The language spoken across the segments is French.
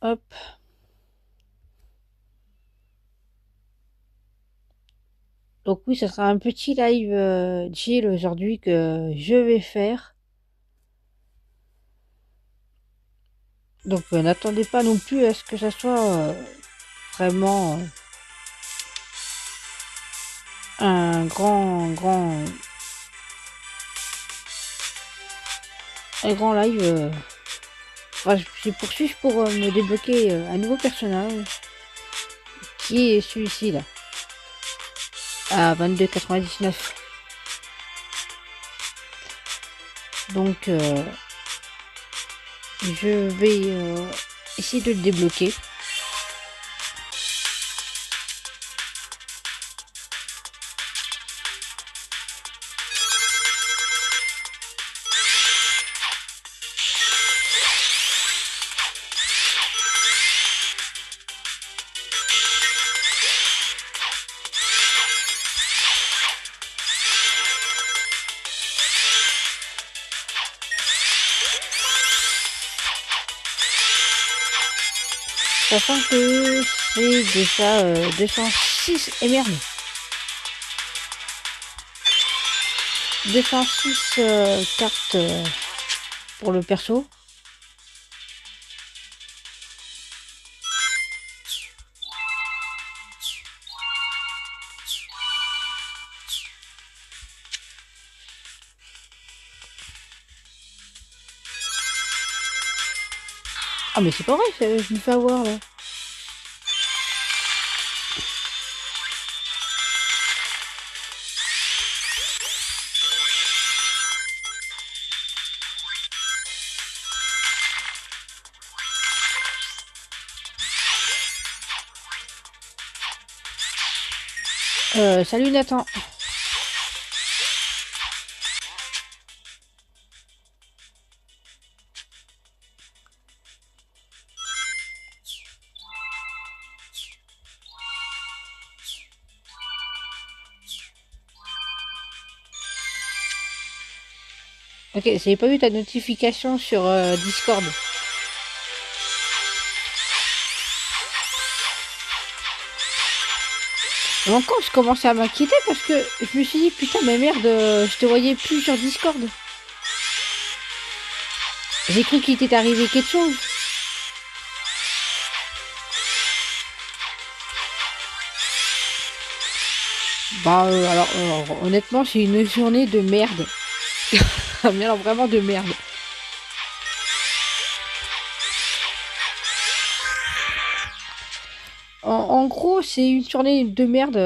Hop. Donc oui, ça sera un petit live chill aujourd'hui que je vais faire. Donc n'attendez pas non plus à ce que ça soit vraiment un grand live. Enfin, je poursuis pour me débloquer un nouveau personnage qui est celui-ci là, à 22,99. Donc je vais essayer de le débloquer. Sachant que c'est déjà 206 et merde 206 cartes pour le perso. Ah mais c'est pas vrai, je me fais avoir là. Salut Nathan. Ok, j'avais pas vu ta notification sur Discord. Et encore, je commençais à m'inquiéter parce que je me suis dit putain mais merde, je te voyais plus sur Discord. J'ai cru qu'il t'était arrivé quelque chose. Bah alors, honnêtement c'est une journée de merde. Mais alors vraiment de merde. En gros c'est une journée de merde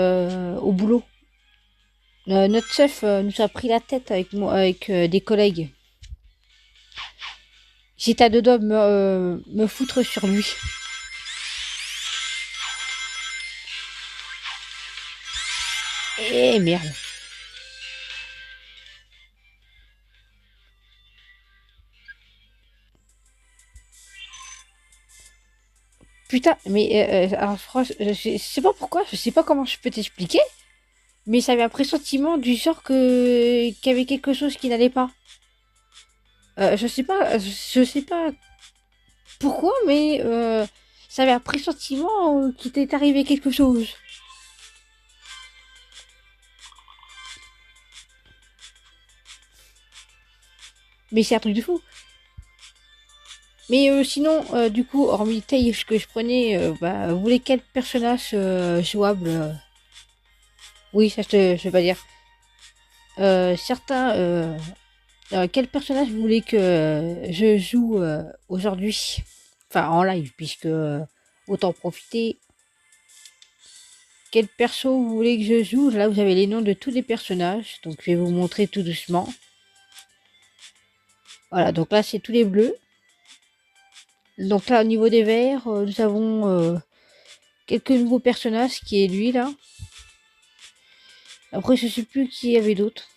au boulot. Notre chef nous a pris la tête avec moi, avec des collègues. J'étais à deux doigts de me foutre sur lui. Eh merde. Putain, mais alors franchement, je sais pas pourquoi, je sais pas comment je peux t'expliquer, mais ça avait un pressentiment du genre que qu'il y avait quelque chose qui n'allait pas. Je sais pas pourquoi, mais ça avait un pressentiment qu'il t'est arrivé quelque chose. Mais c'est un truc de fou. Mais sinon, du coup, hormis Tail que je prenais, bah, vous voulez quel personnage jouable Oui, ça je vais pas dire. Certains, quel personnage vous voulez que je joue aujourd'hui? Enfin, en live, puisque autant profiter. Quel perso vous voulez que je joue? Là, vous avez les noms de tous les personnages, donc je vais vous montrer tout doucement. Voilà, donc là, c'est tous les bleus. Donc là, au niveau des verts, nous avons quelques nouveaux personnages, qui est lui, là. Après, je sais plus qui y avait d'autres.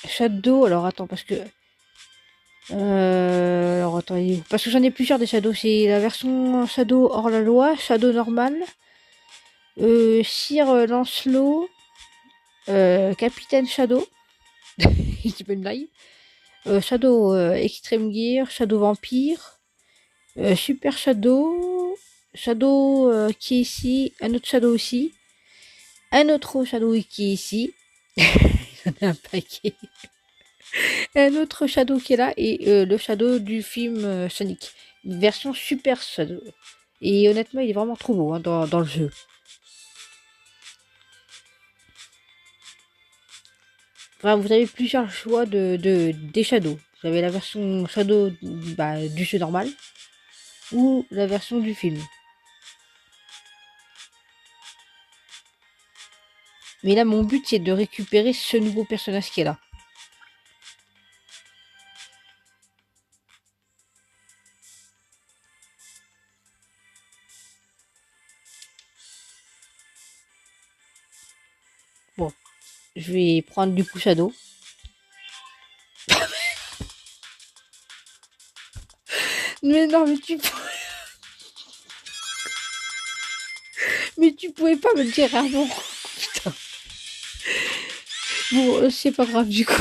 Shadow, alors attends, parce que... alors attends, parce que j'en ai plusieurs des Shadows. C'est la version Shadow hors la loi, Shadow normal, Sir Lancelot, Capitaine Shadow, c'est pas une blague, Shadow Extreme Gear, Shadow Vampire, Super Shadow, Shadow qui est ici, un autre Shadow aussi, un autre Shadow qui est ici, il y en a un paquet, un autre Shadow qui est là, et le Shadow du film Sonic, une version Super Shadow. Et honnêtement, il est vraiment trop beau hein, dans le jeu. Enfin, vous avez plusieurs choix des Shadows. Vous avez la version Shadow du jeu normal ou la version du film. Mais là, mon but, c'est de récupérer ce nouveau personnage qui est là. Bon, je vais prendre du coup Shadow. Mais non, mais tu pouvais pas me le dire avant. Putain. Bon, c'est pas grave du coup.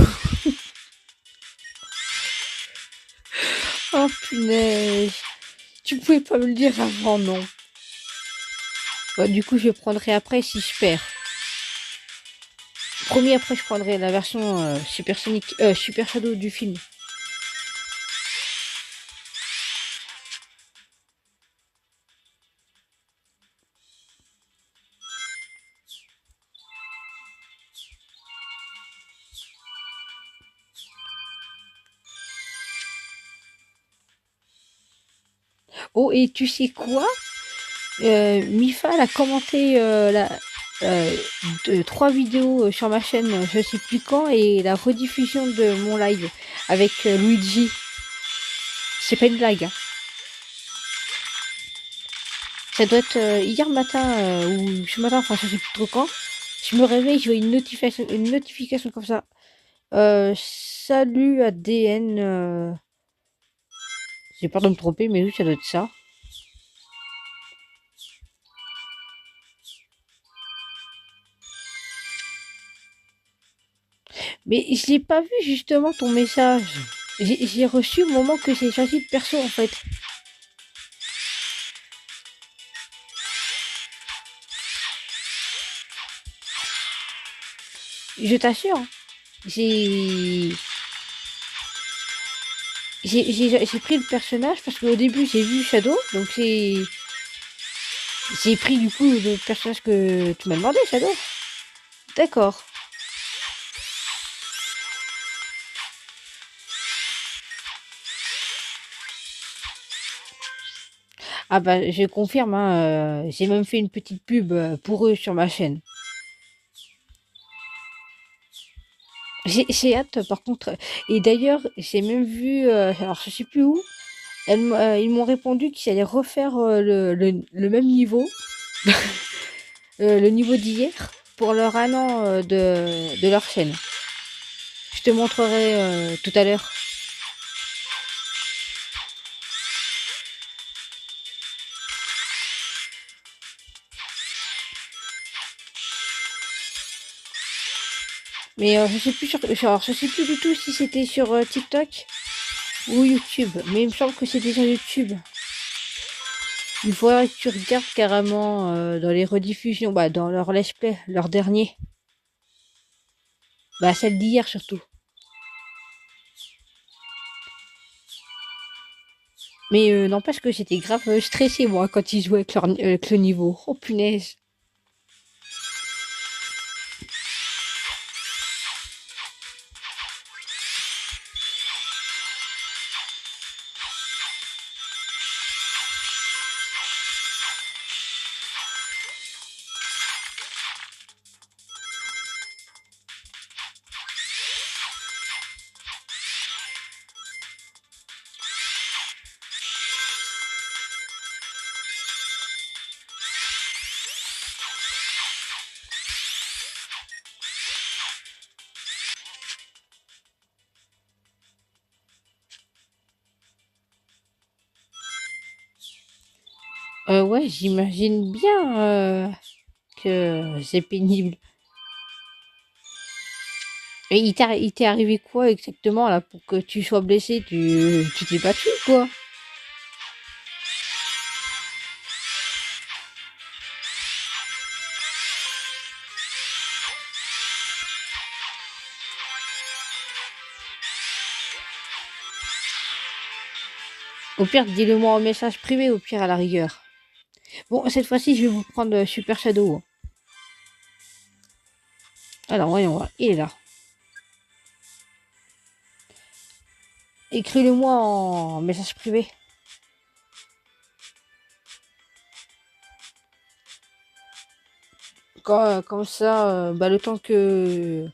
Oh punaise. Tu pouvais pas me le dire avant, non. Bah, du coup, je prendrai après si je perds. Premier, après, je prendrai la version Super Sonic, Super Shadow du film. Oh, et tu sais quoi? Mifa, elle a commenté 3 vidéos sur ma chaîne, je sais plus quand, et la rediffusion de mon live avec Luigi. C'est pas une blague. Hein. Ça doit être hier matin ou ce matin, enfin je sais plus trop quand. Je me réveille, je vois une notification comme ça. Salut ADN. J'ai peur de me tromper, mais oui, ça doit être ça. Mais je l'ai pas vu justement ton message. J'ai reçu au moment que j'ai choisi de perso en fait. Je t'assure. J'ai j'ai pris le personnage parce qu'au début j'ai vu Shadow, donc j'ai pris du coup le personnage que tu m'as demandé, Shadow. D'accord. Ah bah je confirme, hein, j'ai même fait une petite pub pour eux sur ma chaîne. J'ai hâte par contre. Et d'ailleurs, j'ai même vu, alors je sais plus où, ils m'ont répondu qu'ils allaient refaire le même niveau, le niveau d'hier, pour leur un an de leur chaîne. Je te montrerai tout à l'heure. Mais je sais plus je sais plus du tout si c'était sur TikTok ou YouTube. Mais il me semble que c'est déjà YouTube. Il faudrait que tu regardes carrément dans les rediffusions, bah dans leur let's play, leur dernier. Bah celle d'hier surtout. Mais n'empêche que j'étais grave stressée moi quand ils jouaient avec le niveau. Oh punaise. Ouais, j'imagine bien que c'est pénible. Et il t'est arrivé quoi exactement là pour que tu sois blessé? Tu t'es battu quoi? Au pire, dis-le-moi en message privé, au pire, à la rigueur. Bon, cette fois-ci, je vais vous prendre Super Shadow. Alors, voyons voir. Il est là. Écris-le-moi en message privé. Comme ça, bah, le temps que...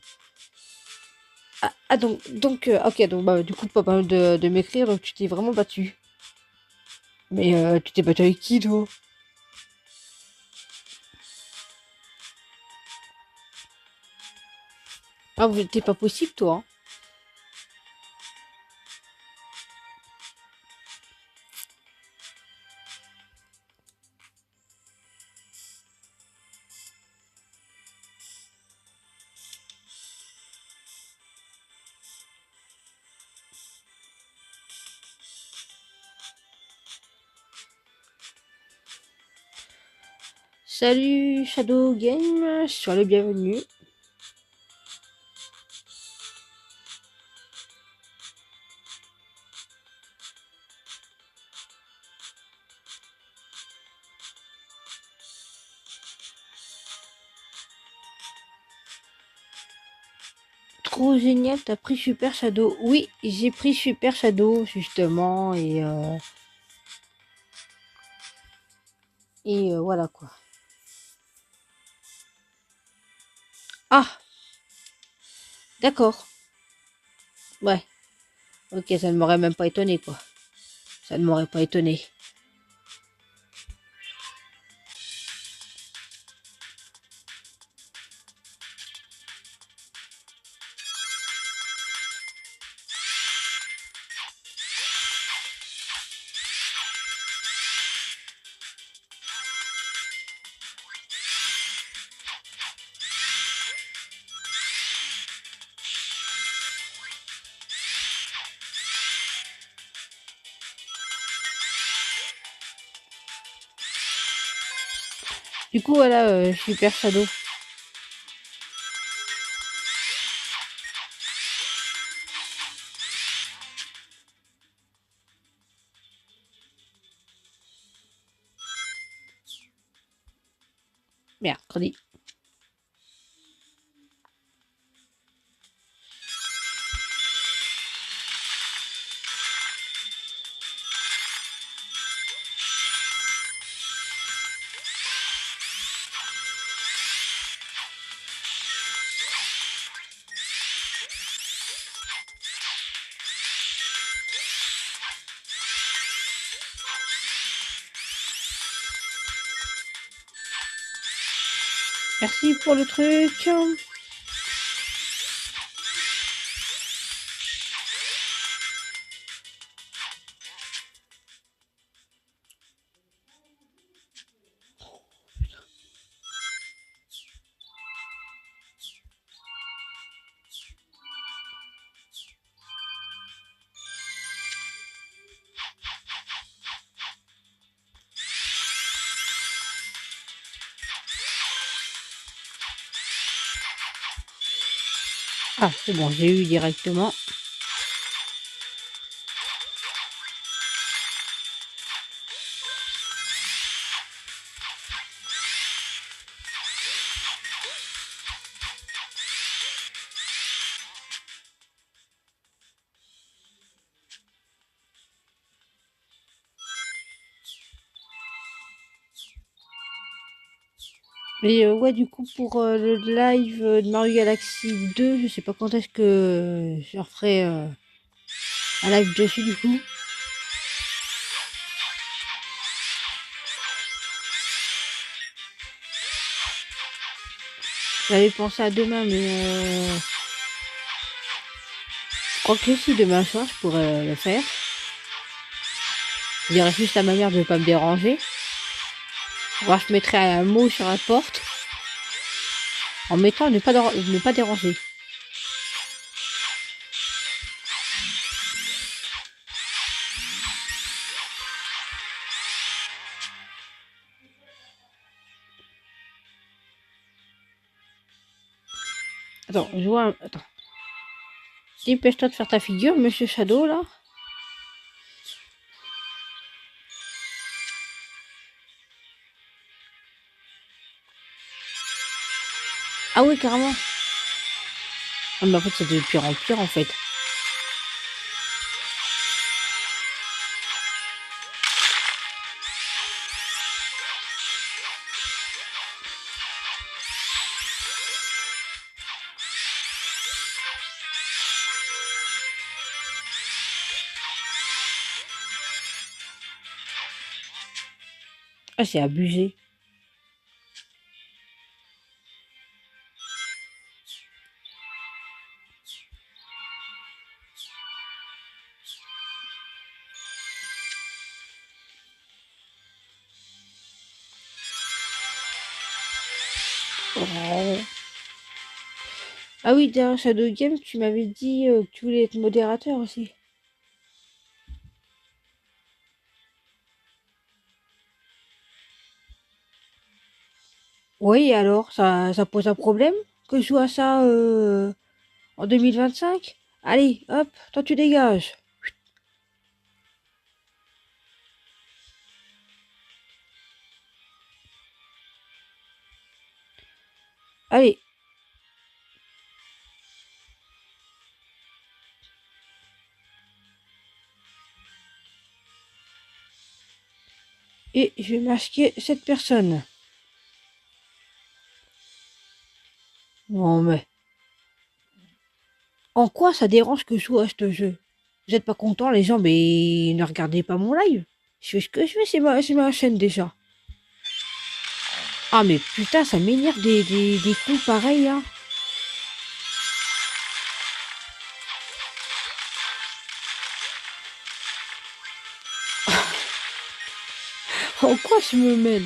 ok, donc bah, du coup, pas mal de m'écrire, donc tu t'es vraiment battu. Mais tu t'es battu avec qui, toi? Ah, t'es pas possible, toi, hein. Salut Shadow Game, sois le bienvenu. Trop génial, t'as pris Super Shadow. Oui, j'ai pris Super Shadow justement et voilà quoi. Ah, d'accord. Ouais. Ok, ça ne m'aurait même pas étonné quoi. Ça ne m'aurait pas étonné. Du coup voilà, Super Shadow. Mercredi. Merci pour le truc. Ah, c'est bon, j'ai eu directement. Mais ouais, du coup, pour le live de Mario Galaxy 2, je sais pas quand est-ce que je referai un live dessus, du coup. J'avais pensé à demain, mais je crois que si demain soir, je pourrais le faire. Je dirais juste à ma mère de ne pas me déranger. Moi, je mettrai un mot sur la porte en mettant ne pas déranger. Attends, je vois un... Attends. Dépêche-toi de faire ta figure, Monsieur Shadow, là. Ah oui, carrément. Ah, mais en fait, c'est de pire en pire, en fait. Ah, c'est abusé. Oh. Ah oui, dans Shadow Games, tu m'avais dit que tu voulais être modérateur aussi. Oui, alors, ça pose un problème que je joue à ça en 2025? Allez, hop, toi tu dégages. Allez, et je vais masquer cette personne. Non mais, en quoi ça dérange que je joue à ce jeu? Vous êtes pas content les gens, mais ne regardez pas mon live. Je fais ce que je fais, c'est ma chaîne déjà. Ah mais putain, ça m'énerve des cons pareils hein. En quoi je me mêle?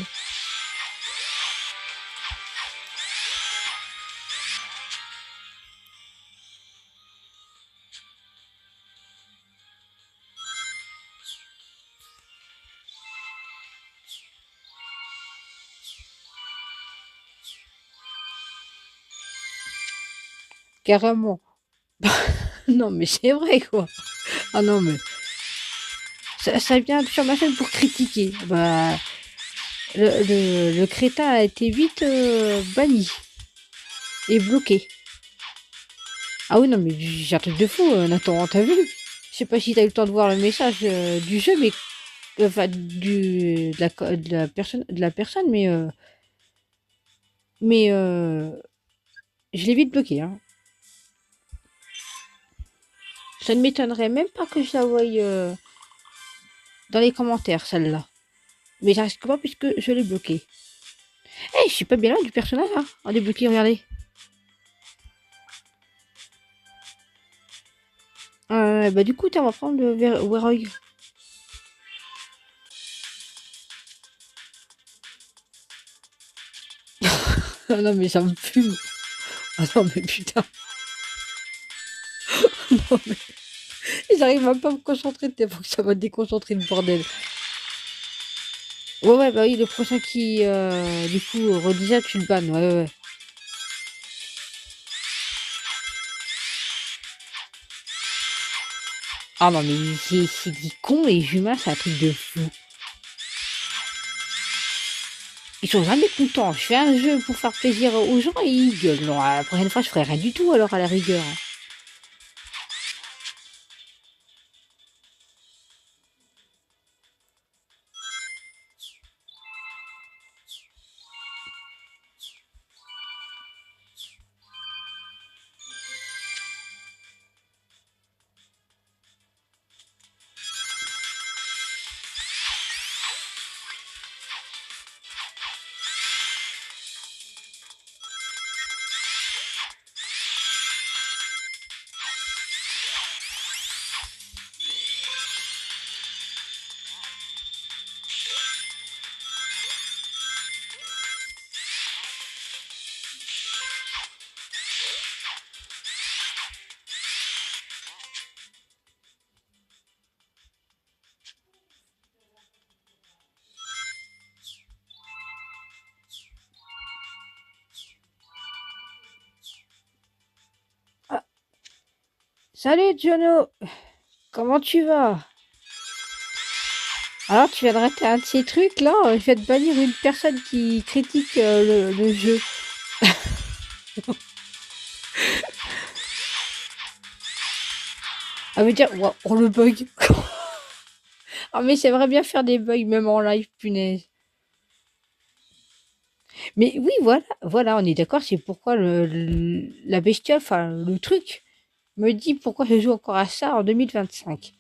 Carrément. Non mais c'est vrai quoi. Ah non mais ça vient sur ma chaîne pour critiquer. Bah le crétin a été vite banni et bloqué. Ah oui non mais j'ai un truc de fou, Nathan, t'as vu? Je sais pas si t'as eu le temps de voir le message du jeu, mais enfin de la personne, mais je l'ai vite bloqué. Hein. Ça ne m'étonnerait même pas que je la voie dans les commentaires celle-là. Mais ça risque pas puisque je l'ai bloqué. Eh, je suis pas bien là du personnage, hein. On est bloqué, regardez. Bah du coup, on va prendre le Werog. Ah non, mais ça me fume. Ah non, mais putain. Non, mais j'arrive même pas à me concentrer. Faut que ça va déconcentrer le bordel. Ouais, ouais, bah oui, le prochain qui, du coup, redisait, tu le bannes. Ouais, ouais, ouais. Ah non, mais c'est des cons, les humains, c'est un truc de fou. Ils sont jamais contents. Je fais un jeu pour faire plaisir aux gens et ils gueulent. Non, la prochaine fois, je ferai rien du tout alors à la rigueur. Ah, salut Jono, comment tu vas? Alors tu viens de rater un de ces trucs là, je vais te bannir une personne qui critique le jeu. À me dire, wow, oh le bug. Ah mais c'est vrai bien faire des bugs même en live, punaise. Mais oui, voilà, on est d'accord, c'est pourquoi la bestiole, enfin le truc, me dit pourquoi je joue encore à ça en 2025.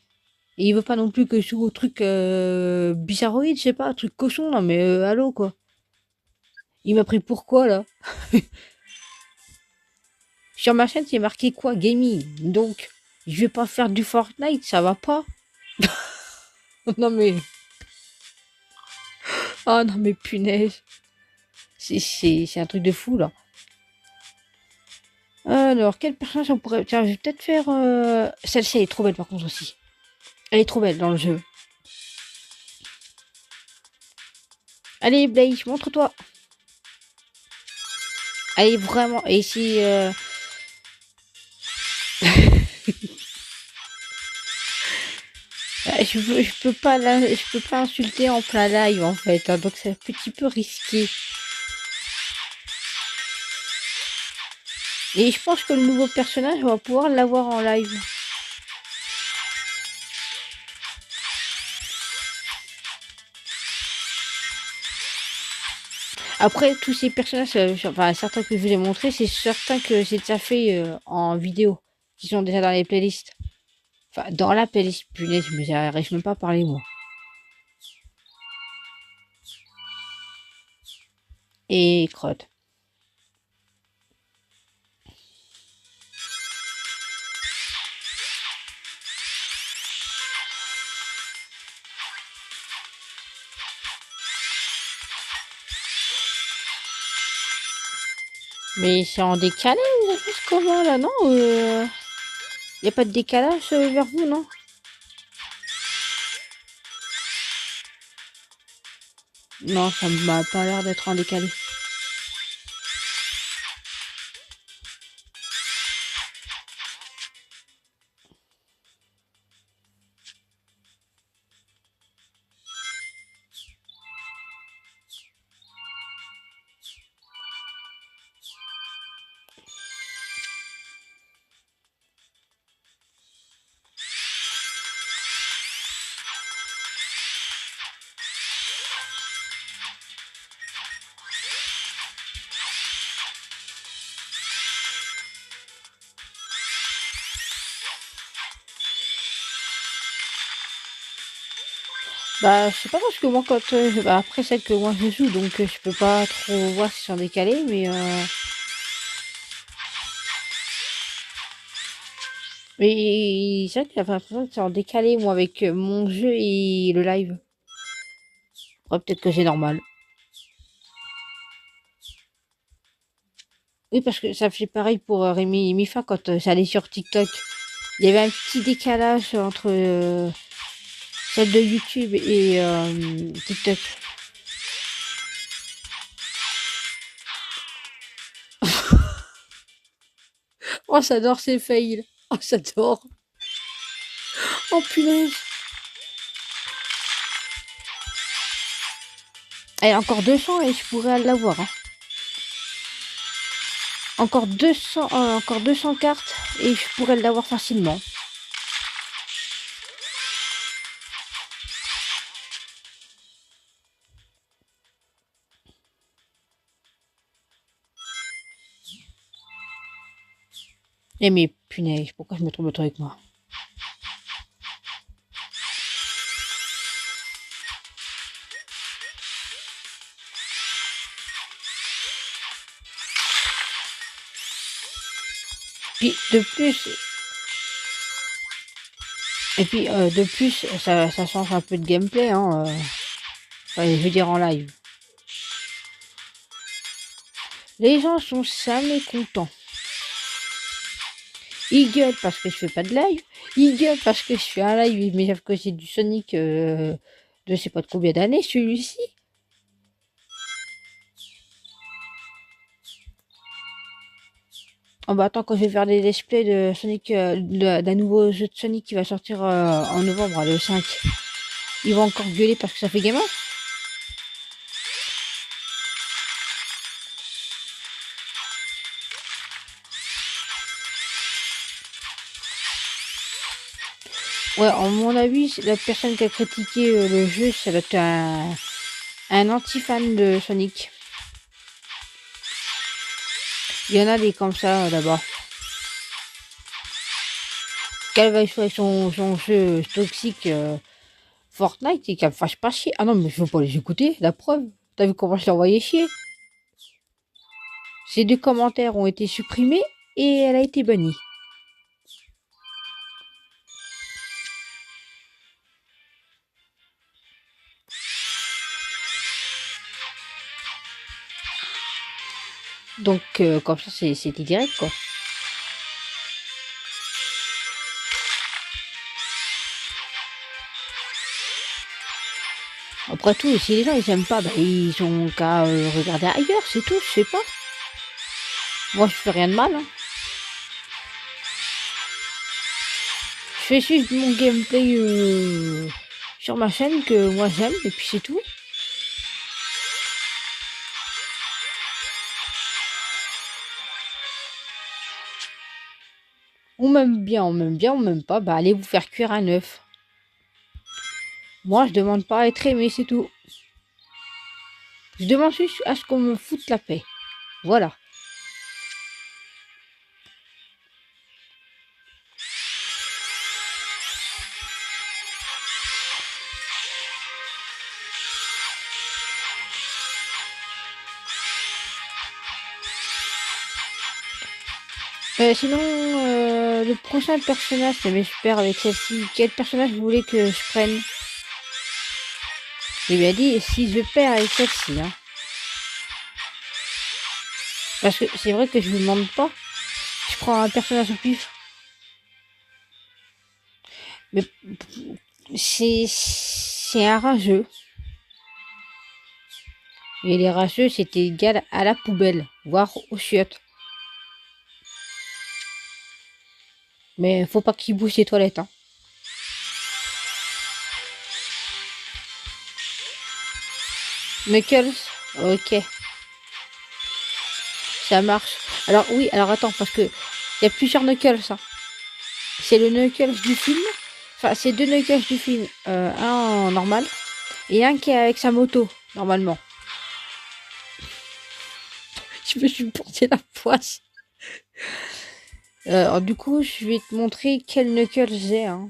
Et il veut pas non plus que je joue au truc bizarroïde, je sais pas, un truc cochon, non mais allô quoi. Il m'a pris pourquoi là? Sur ma chaîne, c'est marqué quoi? Gaming. Donc, je vais pas faire du Fortnite, ça va pas. Non mais, oh non mais punaise. C'est un truc de fou là. Alors, quel personnage on pourrait. Tiens, je vais peut-être faire. Celle-ci, elle est trop belle par contre aussi. Elle est trop belle dans le jeu. Allez, Blaze, montre-toi. Allez, vraiment. Et si. Je peux pas insulter en plein live en fait, hein, donc c'est un petit peu risqué. Et je pense que le nouveau personnage, on va pouvoir l'avoir en live. Après, tous ces personnages, enfin certains que je vous ai montrés, c'est certains que j'ai déjà fait en vidéo, qui sont déjà dans les playlists. Enfin, dans la playlist, punaise, mais j'arrive même pas à parler moi. Et crotte. Mais c'est en décalé ou juste comment là, non y a pas de décalage vers vous, non? Non, ça m'a pas l'air d'être en décalé. Bah, je sais pas parce que moi quand bah, après celle que moi je joue donc je peux pas trop voir si c'est en décalé mais c'est vrai que j'ai l'impression que c'est en décalé moi avec mon jeu et le live. Ouais, peut-être que c'est normal. Oui parce que ça fait pareil pour Rémi Mifa quand ça allait sur TikTok. Il y avait un petit décalage entre celle de YouTube et TikTok. Oh, j'adore ces fails. Oh, j'adore. Oh, punaise. Allez, encore 200 et je pourrais l'avoir. Hein. Encore 200 cartes et je pourrais l'avoir facilement. Eh mais punaise, pourquoi je me trompe de truc moi? Puis de plus, et puis de plus, ça change un peu de gameplay, hein. Enfin, je veux dire en live. Les gens sont jamais contents. Ils gueulent parce que je fais pas de live. Ils gueulent parce que je fais un live, mais sauf que c'est du Sonic de je sais pas de combien d'années celui-ci. Oh bah attends, quand je vais faire des displays de Sonic, d'un nouveau jeu de Sonic qui va sortir en novembre, le 5, ils vont encore gueuler parce que ça fait gamin. mon avis, la personne qui a critiqué le jeu, ça doit être un anti-fan de Sonic. Il y en a des comme ça d'abord. Qu'elle va jouer avec son jeu toxique Fortnite et qu'elle me fasse pas chier. Ah non, mais je veux pas les écouter, la preuve. T'as vu comment je l'ai envoyé chier? Ces 2 commentaires ont été supprimés et elle a été bannie. Donc, comme ça, c'était direct, quoi. Après tout, si les gens ils aiment pas, bah, ils ont qu'à regarder ailleurs, c'est tout, je sais pas. Moi, je fais rien de mal. Hein. Je fais suivre mon gameplay sur ma chaîne que moi j'aime, et puis c'est tout. On m'aime bien, on m'aime bien, on m'aime pas, bah allez vous faire cuire un œuf. Moi, je demande pas à être aimé, c'est tout. Je demande juste à ce qu'on me foute la paix. Voilà. Sinon, le prochain personnage, mais je perds avec celle-ci. Quel personnage vous voulez que je prenne? Il m'a dit si je perds avec celle-ci. Hein. Parce que c'est vrai que je vous demande pas. Je prends un personnage au pif. Mais c'est un rageux. Et les rageux, c'était égal à la poubelle, voire aux chiottes. Mais faut pas qu'il bouge les toilettes. Hein. Knuckles, ok. Ça marche. Alors oui, alors attends, parce que il y a plusieurs Knuckles. Hein. C'est le Knuckles du film. Enfin, c'est 2 Knuckles du film. Un en normal et un qui est avec sa moto, normalement. Je me suis porté la poisse. Du coup, je vais te montrer quel Knuckles j'ai. Hein.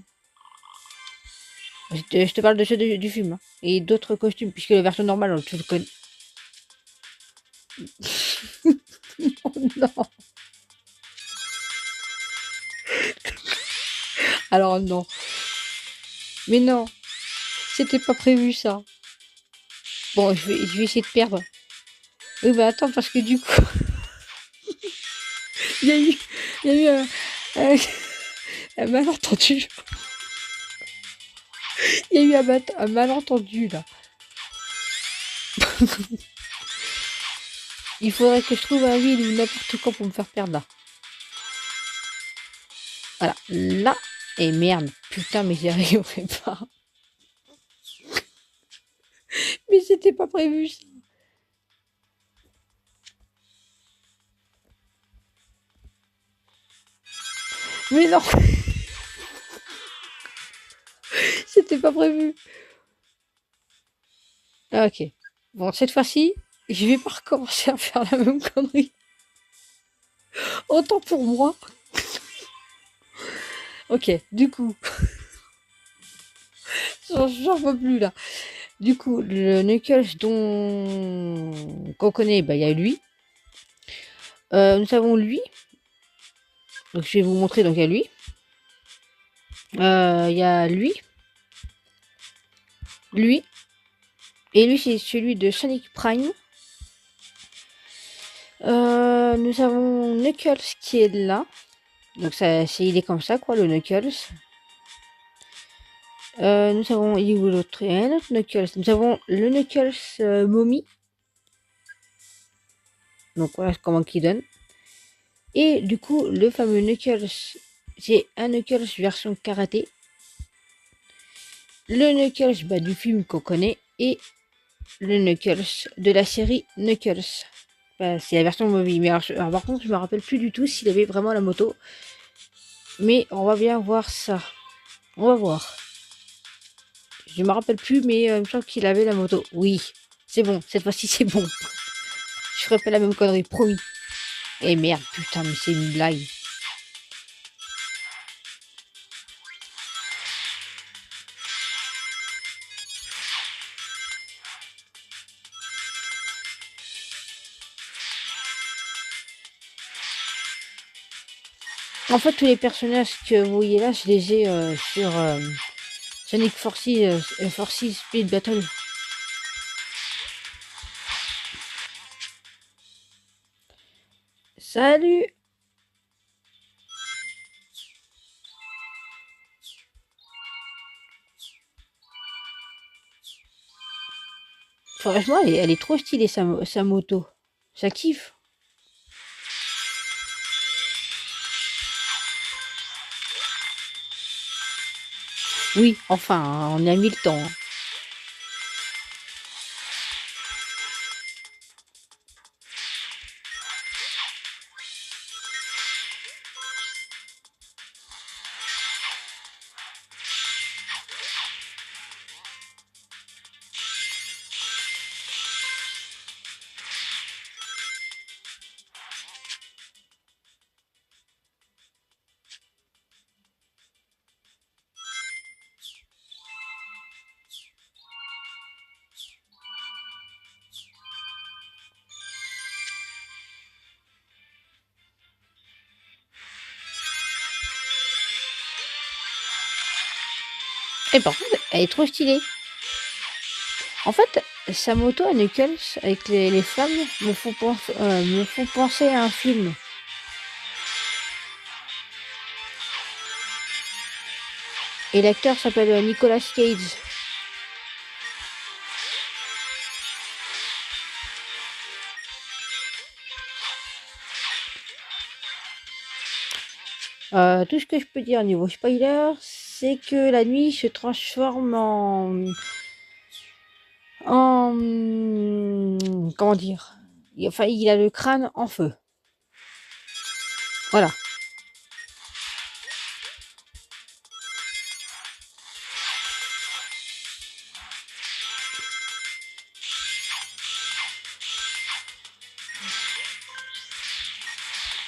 Je te parle de ceux du film. Hein. Et d'autres costumes, puisque la version normale, tu le connais. Oh non. Alors non. Mais non. C'était pas prévu ça. Bon, je vais essayer de perdre. Oui, bah attends, parce que du coup... il y a eu un malentendu. Il y a eu un malentendu, là. Il faudrait que je trouve un ville ou n'importe quoi pour me faire perdre, là. Voilà. Là. Et merde. Putain, mais j'y arriverai pas. Mais c'était pas prévu, ça. Mais non. C'était pas prévu. Ah, ok. Bon, cette fois-ci, je vais pas recommencer à faire la même connerie. Autant pour moi. Ok, du coup. J'en peux plus, là. Du coup, le Knuckles qu'on connaît, bah, il y a lui. Nous avons lui. Donc, je vais vous montrer, donc, il y a lui. Il y a lui. Lui. Et lui, c'est celui de Sonic Prime. Nous avons Knuckles qui est là. Donc, il est comme ça, quoi, le Knuckles. Nous avons, il est où l'autre? Un autre Knuckles. Nous avons le Knuckles momie. Donc, voilà comment qu'il donne. Et du coup, le fameux Knuckles, c'est un Knuckles version karaté. Le Knuckles bah, du film qu'on connaît et le Knuckles de la série Knuckles. Bah, c'est la version mobile. Mais alors, par contre, je me rappelle plus du tout s'il avait vraiment la moto. Mais on va bien voir ça. On va voir. Je me rappelle plus, mais il me semble qu'il avait la moto. Oui, c'est bon, cette fois-ci c'est bon. Je ferai pas la même connerie, promis. Eh merde, putain, mais c'est une blague. En fait, tous les personnages que vous voyez là, je les ai sur Sonic Forces Speed Battle. Salut! Franchement, elle est trop stylée, sa moto. Ça kiffe. Oui, enfin, on a mis le temps. Hein. Et par contre, elle est trop stylée. En fait, sa moto à Knuckles, avec les flammes, me font penser à un film. Et l'acteur s'appelle Nicolas Cage. Tout ce que je peux dire niveau spoiler, c'est que la nuit se transforme comment dire? Enfin, il a le crâne en feu. Voilà.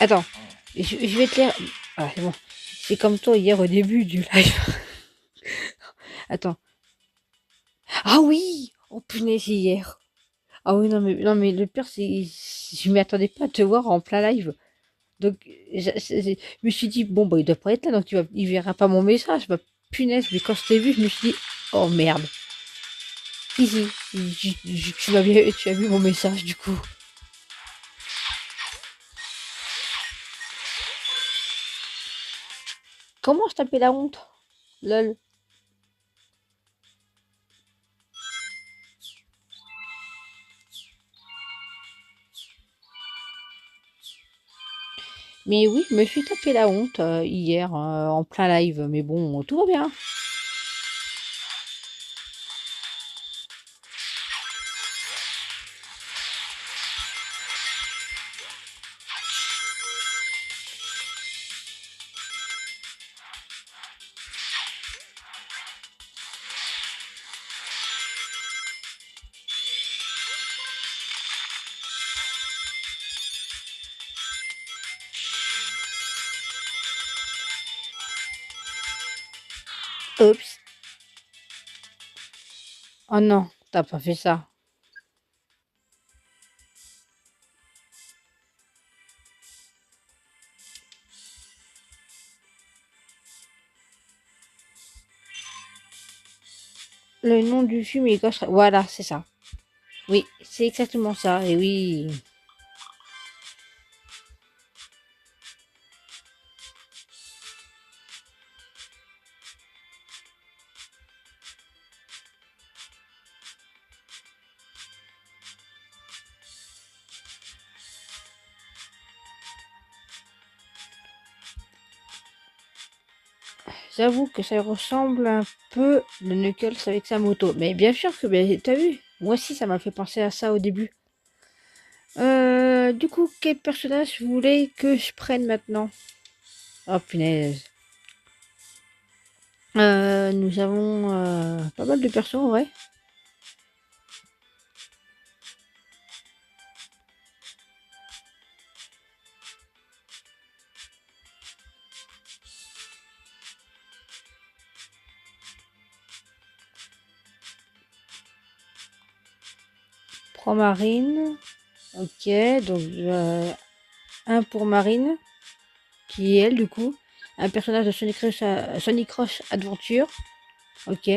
Attends, je vais te lire. Ah, c'est bon. C'est comme toi hier au début du live. Attends. Ah oui! Oh punaise, hier. Ah oui, non, mais le pire, c'est. Je m'y attendais pas à te voir en plein live. Donc, je me suis dit, bon, bah, il doit pas être là, donc il verra pas mon message. Bah, punaise, mais quand je t'ai vu, je me suis dit, oh merde. Si, si, tu as vu mon message, du coup. Comment je tapais la honte? Lol. Mais oui, je me suis tapé la honte hier en plein live. Mais bon, tout va bien. Oups. Oh non, t'as pas fait ça. Le nom du film est Ghost Rider. Voilà, c'est ça. Oui, c'est exactement ça. Et oui. J'avoue que ça ressemble un peu le Knuckles avec sa moto. Mais bien sûr que, ben, t'as vu, moi aussi ça m'a fait penser à ça au début. Du coup, quel personnage vous voulez que je prenne maintenant? Oh punaise. Nous avons pas mal de persos, ouais. Pro Marine. Ok, donc un pour Marine, qui est elle du coup. Un personnage de Sonic Rush Adventure. Ok.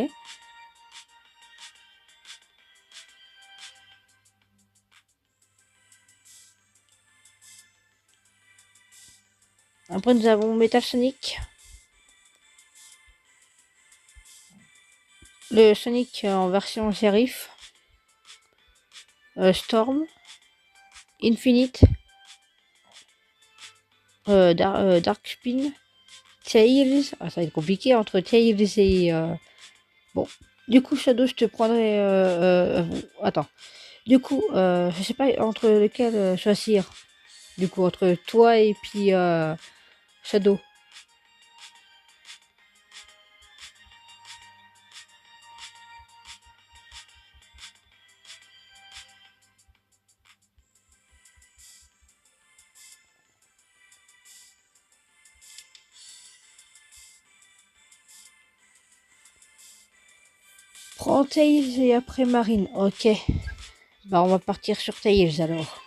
Après nous avons Metal Sonic. Le Sonic en version shérif. Storm. Infinite. Dark Spin. Tails. Ah, ça va être compliqué entre Tails et... Bon. Du coup, Shadow, je te prendrai... attends. Du coup, je sais pas entre lequel choisir. Du coup, entre toi et puis Shadow. Prends Tails et après Marine. Ok. Bah, on va partir sur Tails alors.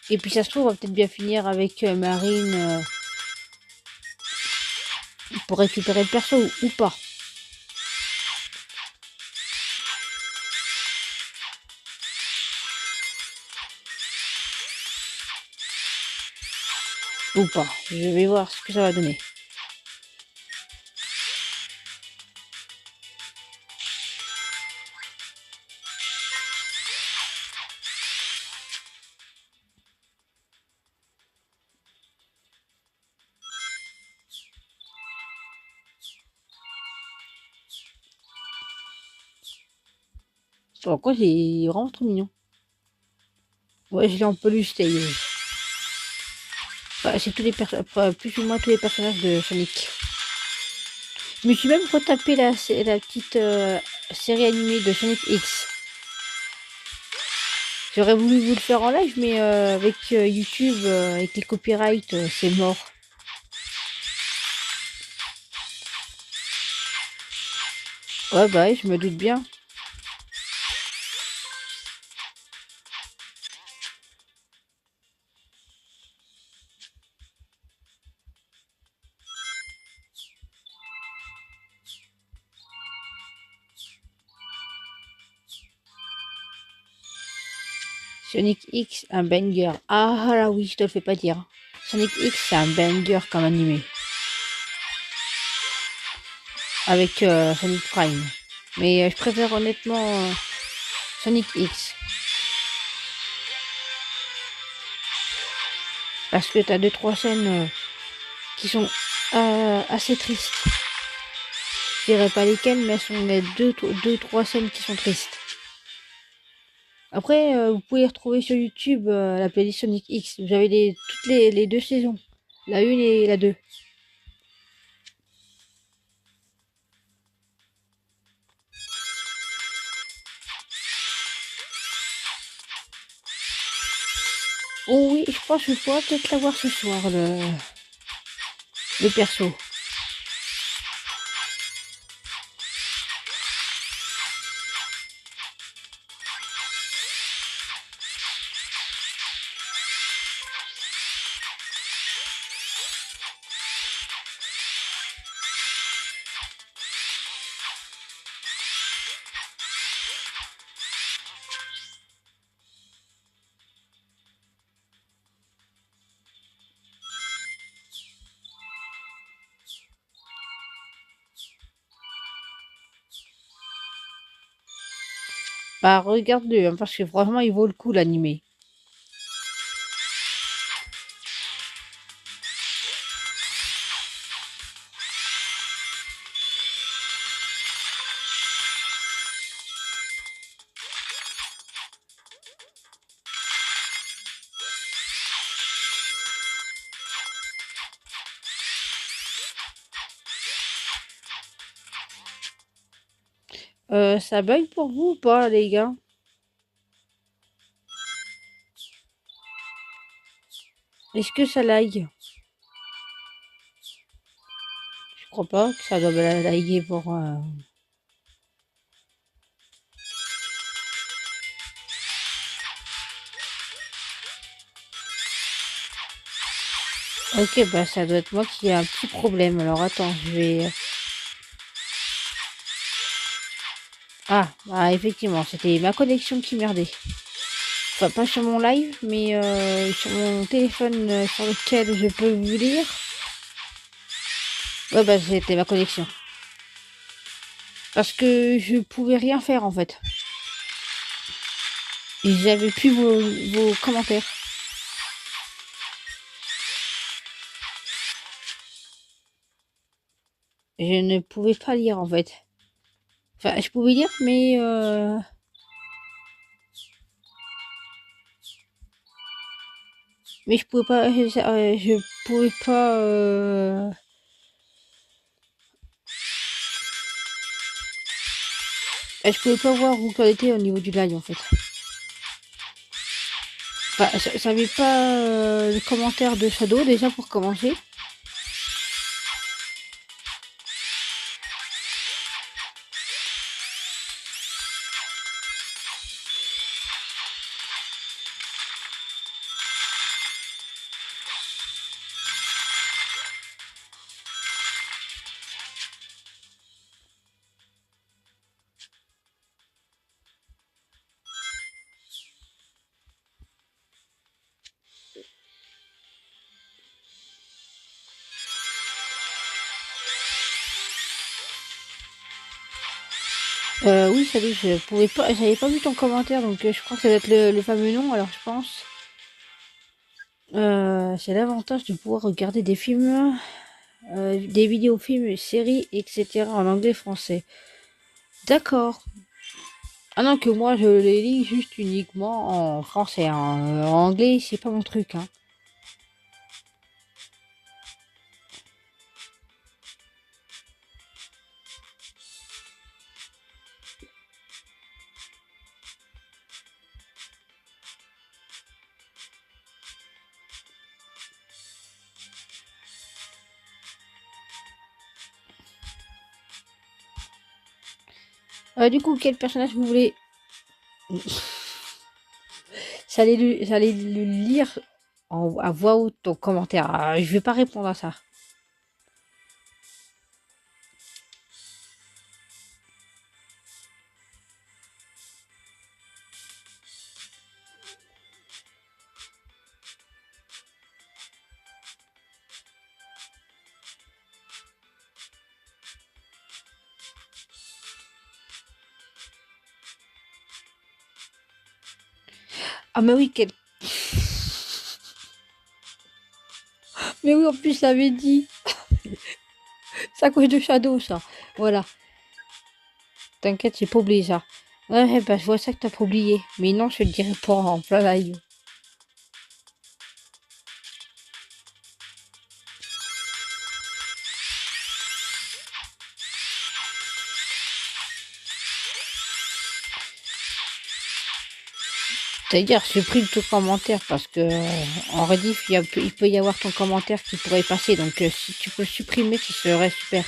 Et puis ça se trouve, on va peut-être bien finir avec Marine pour récupérer le perso ou pas. Ou pas. Je vais voir ce que ça va donner. Par contre, il est vraiment trop mignon. Ouais, je l'ai en peluche Tails. Enfin, c'est tous les plus ou moins tous les personnages de Sonic. Je me suis même retapé la petite série animée de Sonic X. J'aurais voulu vous le faire en live, mais avec YouTube, avec les copyrights, c'est mort. Ouais, bah ouais, je me doute bien. Sonic X, un banger. Ah là oui, je te le fais pas dire. Sonic X, c'est un banger comme animé. Avec Sonic Prime. Mais je préfère honnêtement Sonic X. Parce que t'as deux trois scènes qui sont assez tristes. Je dirais pas lesquelles, mais elles sont les deux trois scènes qui sont tristes. Après, vous pouvez retrouver sur YouTube la playlist Sonic X. Vous avez toutes les deux saisons. La 1 et la 2. Oh oui, je pense que je pourrais peut-être l'avoir ce soir, le perso. Bah, regarde-le, hein, parce que franchement, il vaut le coup, l'animé. Ça bug pour vous ou pas, les gars? Est-ce que ça lag? Je crois pas que ça doit laguer pour... Ok, bah ça doit être moi qui ai un petit problème. Alors attends, je vais... Ah, bah effectivement, c'était ma connexion qui merdait. Enfin, pas sur mon live, mais sur mon téléphone sur lequel je peux vous lire. Ouais, bah c'était ma connexion. Parce que je pouvais rien faire en fait. J'avais plus vos commentaires. Je ne pouvais pas lire en fait. Enfin, je pouvais lire, mais je pouvais pas. Je pouvais pas. Je pouvais pas voir où qu'elle était au niveau du live en fait. Enfin, je savais pas le commentaire de Shadow déjà pour commencer. Oui, Shadow, je pouvais pas. J'avais pas vu ton commentaire, donc je crois que ça doit être le fameux nom. Alors je pense. C'est l'avantage de pouvoir regarder des films, des vidéos, films, séries, etc. en anglais, français. D'accord. Ah non, que moi je les lis juste uniquement en français, hein. En anglais, c'est pas mon truc, hein. Du coup, quel personnage vous voulez? J'allais le lire à voix haute ton commentaire. Je vais pas répondre à ça. Ah mais oui, mais oui, en plus, je l'avais dit. C'est à cause de Shadow, ça. Voilà. T'inquiète, j'ai pas oublié ça. Ouais, bah, je vois ça que t'as pas oublié. Mais non, je te le dirai pas en plein live. C'est-à-dire, je supprime ton commentaire parce que en rediff, il peut y avoir ton commentaire qui pourrait passer. Donc, si tu peux le supprimer, ce serait super.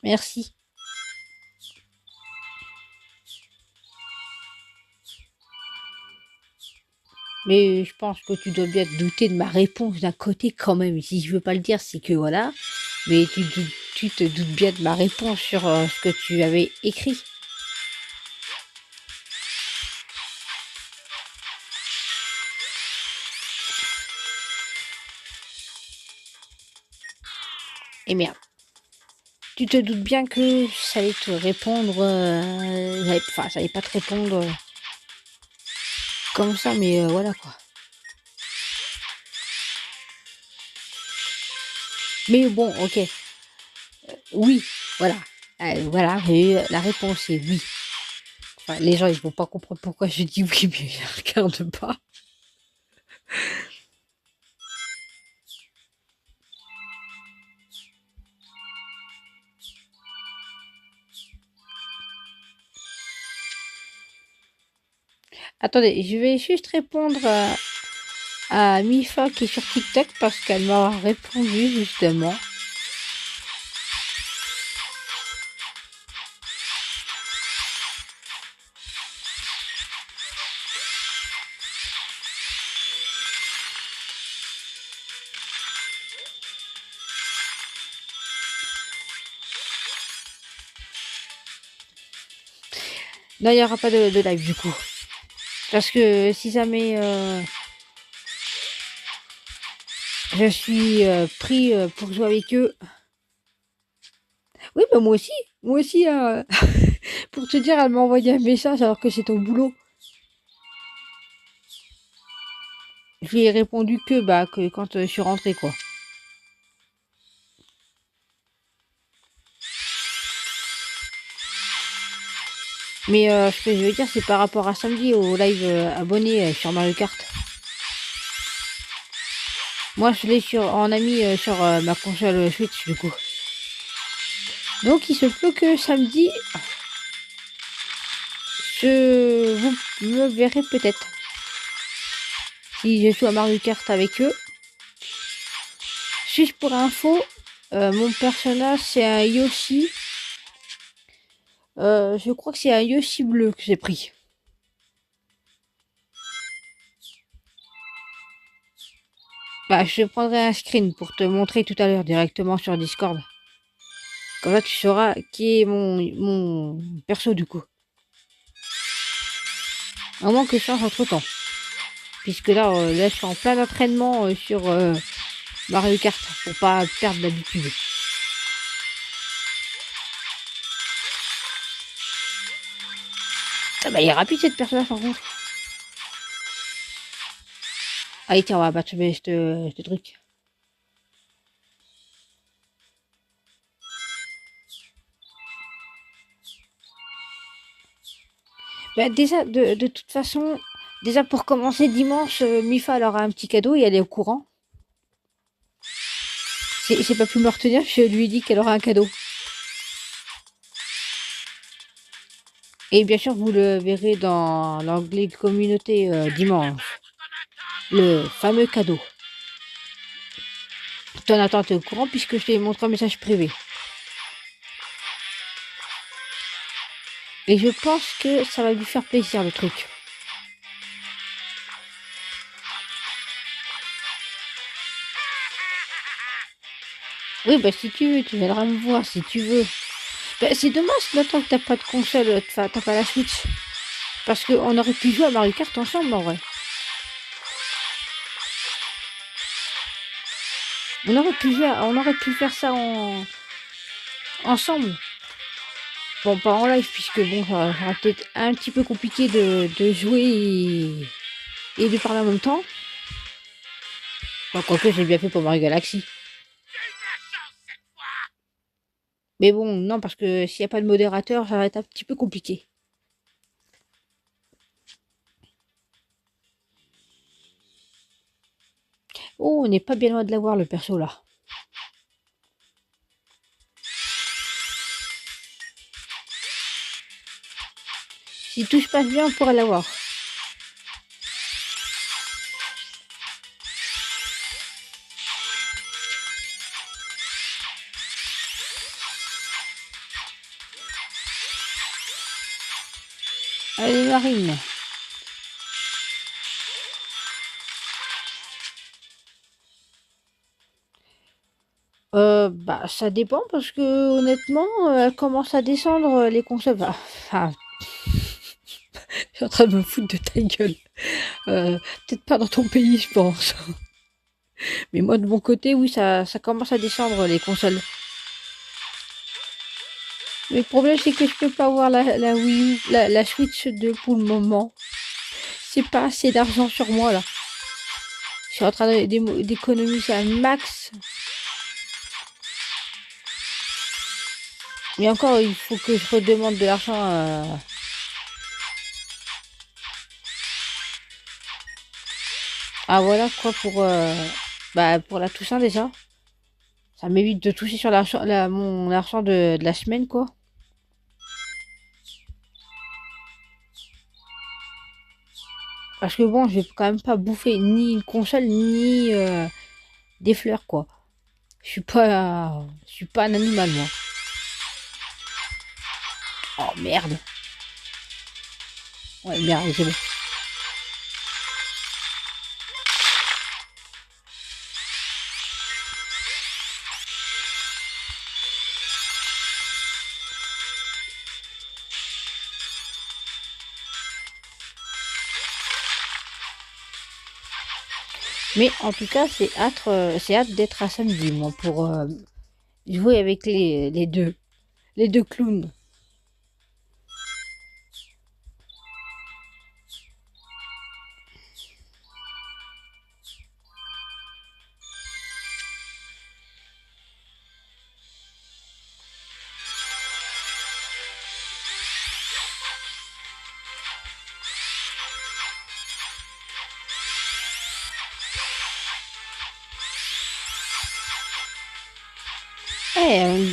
Merci. Mais je pense que tu dois bien te douter de ma réponse d'un côté quand même. Si je veux pas le dire, c'est que voilà. Mais tu te doutes bien de ma réponse sur ce que tu avais écrit. Et merde. Tu te doutes bien que ça allait te répondre. Enfin, ça allait pas te répondre comme ça, mais voilà quoi. Mais bon, ok. Oui, voilà. Voilà, la réponse est oui. Enfin, les gens, ils vont pas comprendre pourquoi je dis oui, mais je regarde pas. Attendez, je vais juste répondre à Mifa qui est sur TikTok parce qu'elle m'a répondu justement. Non, il n'y aura pas de live du coup. Parce que si jamais je suis pris pour jouer avec eux. Oui, bah moi aussi. Moi aussi, pour te dire, elle m'a envoyé un message alors que c'est au boulot. Je lui ai répondu que quand je suis rentrée, quoi. Mais ce que je veux dire, c'est par rapport à samedi au live abonné sur Mario Kart. Moi, je l'ai en ami sur ma console Switch, du coup. Donc, il se peut que samedi, vous me verrez peut-être. Si je joue à Mario Kart avec eux. Juste pour info, mon personnage, c'est un Yoshi. Je crois que c'est un Yoshi bleu que j'ai pris. Bah, je prendrai un screen pour te montrer tout à l'heure directement sur Discord. Comme ça, tu sauras qui est mon perso du coup. À moins que je change entre temps. Puisque là, là, je suis en plein entraînement sur Mario Kart pour pas perdre l'habitude. Ah bah, il est rapide cette personnage par contre. Allez, tiens, on va battre ce truc. Bah, déjà, de toute façon, déjà pour commencer dimanche, Mifa elle aura un petit cadeau et elle est au courant. J'ai pas pu me retenir, je lui ai dit qu'elle aura un cadeau. Et bien sûr, vous le verrez dans l'onglet communauté dimanche. Le fameux cadeau. Jonathan, t'es au courant puisque je t'ai montré un message privé. Et je pense que ça va lui faire plaisir le truc. Oui, bah si tu veux, tu viendras me voir si tu veux. Bah, c'est dommage maintenant que t'as pas de console, t'as pas la Switch. Parce qu'on aurait pu jouer à Mario Kart ensemble en vrai. On aurait pu faire ça ensemble. Bon, pas en live, puisque bon, ça sera peut-être un petit peu compliqué de jouer et de parler en même temps. Bon, quoique j'ai bien fait pour Mario Galaxy. Mais bon, non, parce que s'il n'y a pas de modérateur, ça va être un petit peu compliqué. Oh, on n'est pas bien loin de l'avoir, le perso, là. Si tout se passe bien, on pourrait l'avoir. Allez, Marine. Bah, ça dépend parce que honnêtement, elle commence à descendre les consoles. Enfin, je suis en train de me foutre de ta gueule. Peut-être pas dans ton pays, je pense. Mais moi, de mon côté, oui, ça commence à descendre les consoles. Mais le problème, c'est que je peux pas avoir la Wii U, la Switch 2 pour le moment. C'est pas assez d'argent sur moi, là. Je suis en train d'économiser un max. Mais encore, il faut que je redemande de l'argent Ah voilà quoi pour la Toussaint déjà. Ça m'évite de toucher sur mon argent de la semaine quoi. Parce que bon, je vais quand même pas bouffer ni une console ni des fleurs quoi. Je suis pas un animal moi. Oh merde. Ouais merde, c'est bon. Mais en tout cas, c'est hâte d'être à samedi moi pour jouer avec les deux clowns.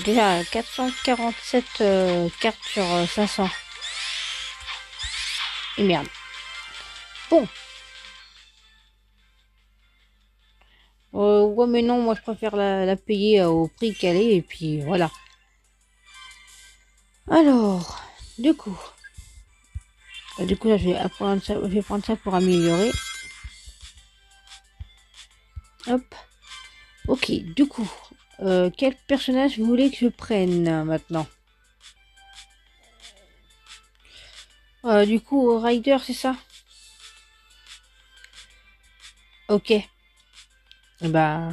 Déjà 447 cartes sur 500. Et merde. Bon, ouais, mais non, moi je préfère la payer au prix qu'elle est, et puis voilà. Alors, du coup, là, je vais prendre ça pour améliorer. Hop, ok, du coup, quel personnage vous voulez que je prenne maintenant? Du coup, Ryder, c'est ça? Ok, bah,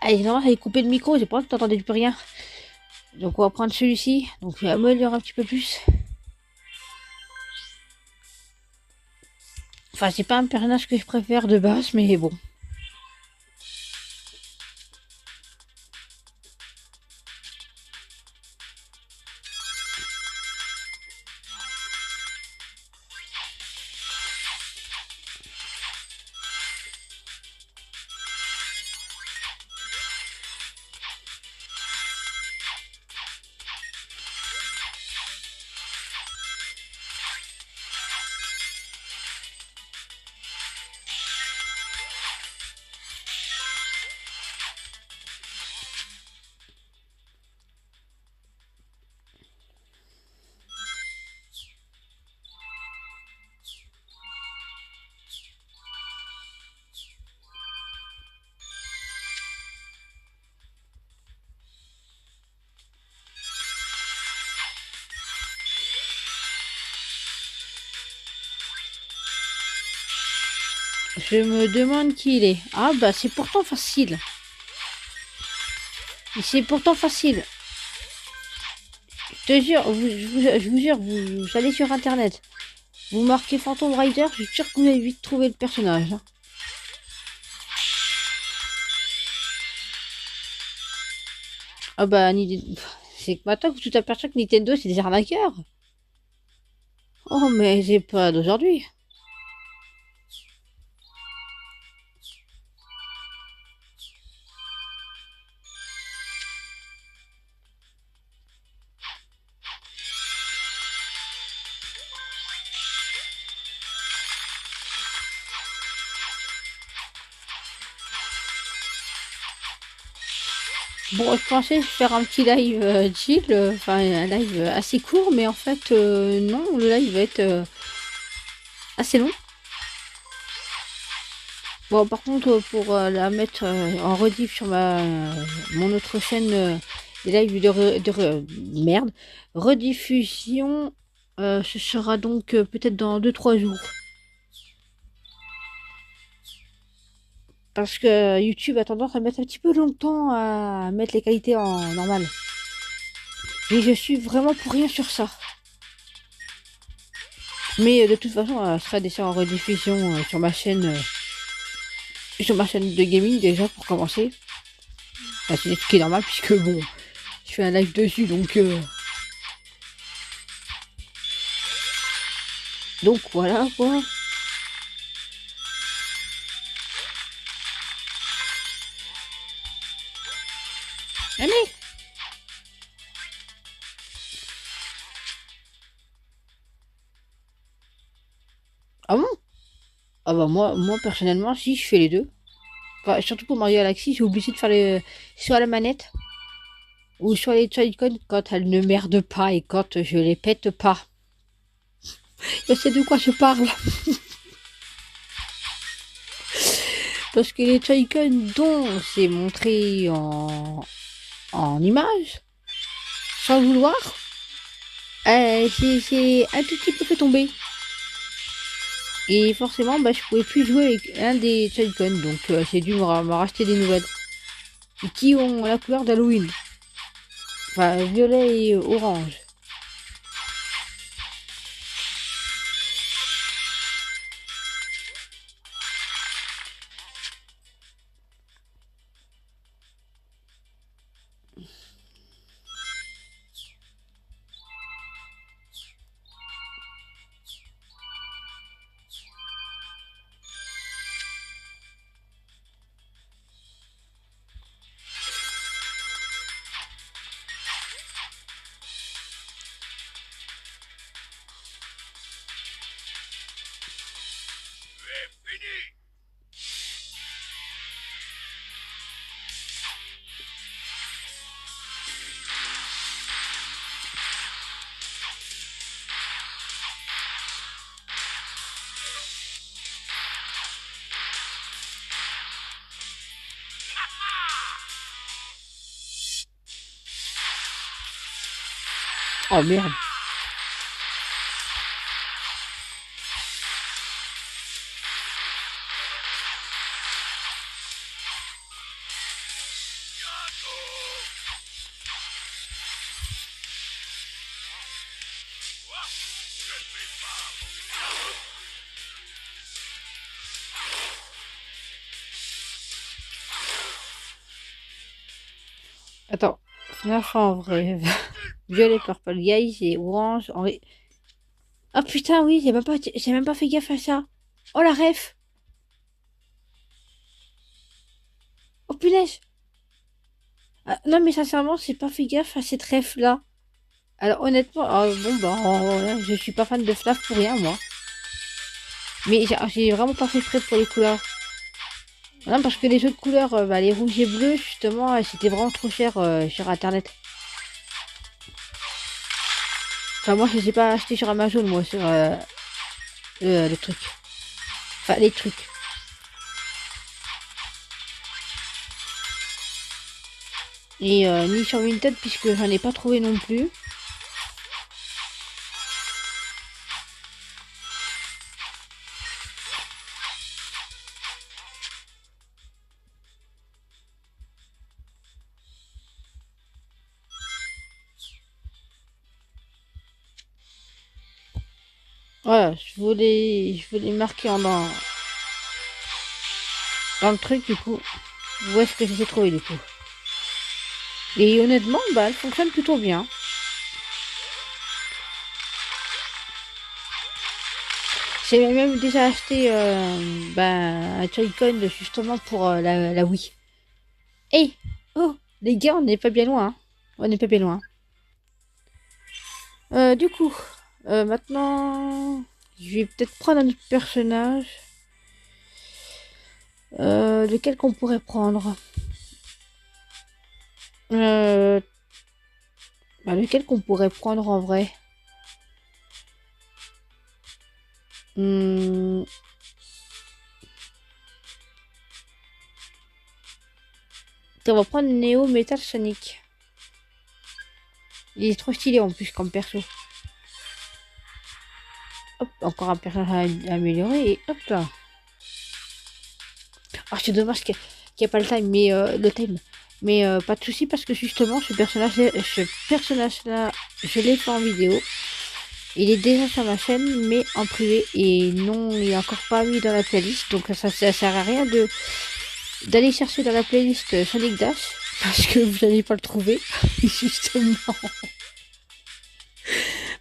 allez, non, j'avais coupé le micro, j'ai pas que t'entendais plus rien. Donc on va prendre celui-ci, donc je vais améliorer un petit peu plus. Enfin, c'est pas un personnage que je préfère de base, mais bon. Je me demande qui il est. Ah bah c'est pourtant facile. C'est pourtant facile. Je te jure, je vous jure, vous allez sur internet. Vous marquez Phantom Rider, je suis sûr que vous allez vite trouver le personnage. Hein. Ah bah c'est que maintenant que tu t'aperçois que Nintendo c'est des arnaqueurs. Oh mais j'ai pas d'aujourd'hui. Bon, je pensais faire un petit live chill, enfin un live assez court, mais en fait non, le live va être assez long. Bon, par contre, pour la mettre en rediff sur mon autre chaîne, des lives merde, rediffusion, ce sera donc peut-être dans 2 3 jours. Parce que YouTube a tendance à mettre un petit peu longtemps à mettre les qualités en normal. Et je suis vraiment pour rien sur ça. Mais de toute façon, elle sera déjà en rediffusion sur ma chaîne. sur ma chaîne de gaming déjà pour commencer. Bah, c'est ce qui est normal puisque bon, je fais un live dessus donc voilà quoi. Allez. Ah bon? Ah bah moi personnellement si je fais les deux. Enfin, surtout pour Mario Galaxy, j'ai obligé de faire soit la manette ou sur les Joy-Con quand elles ne merdent pas et quand je les pète pas. Je sais de quoi je parle. Parce que les Joy-Con dont c'est montré en image, sans vouloir, c'est un tout petit peu fait tomber. Et forcément, bah, je pouvais plus jouer avec un des Joy-Con, donc j'ai dû me racheter des nouvelles. Et qui ont la couleur d'Halloween. Enfin, violet et orange. Oh merde. Attends, FNAF en vrai. Violet, purple, guys et orange en vrai. Ah putain, oui, j'ai même pas fait gaffe à ça. Oh la ref. Oh punaise. Ah, non mais sincèrement, j'ai pas fait gaffe à cette ref là. Alors honnêtement, bon bah là, je suis pas fan de FNAF pour rien moi. Mais j'ai vraiment pas fait exprès pour les couleurs. Non parce que les jeux de couleurs, bah, les rouges et bleus justement, c'était vraiment trop cher sur internet. Enfin moi je les ai pas achetés sur Amazon moi sur le truc. Enfin les trucs. Et ni sur Vinted puisque j'en ai pas trouvé non plus. Voilà, je voulais marquer dans le truc du coup. Où est-ce que je les ai trouvés du coup? Et honnêtement, bah elle fonctionne plutôt bien. J'ai même déjà acheté bah, un Joy-Con justement pour la Wii. Hey! Oh! Les gars, on n'est pas bien loin. Hein. On n'est pas bien loin. Du coup, maintenant, je vais peut-être prendre un autre personnage. Lequel qu'on pourrait prendre? Euh, bah, lequel qu'on pourrait prendre en vrai? Hmm, on va prendre Neo Metal Sonic. Il est trop stylé en plus comme perso. Hop, encore un personnage amélioré et hop là. Ah, c'est dommage qu'il n'y a pas le time, mais le time. Mais pas de souci parce que justement ce personnage-là, je l'ai fait en vidéo. Il est déjà sur ma chaîne, mais en privé. Et non, il est encore pas mis dans la playlist. Donc ça sert à rien d'aller chercher dans la playlist Sonic Dash. Parce que vous n'allez pas le trouver. Justement.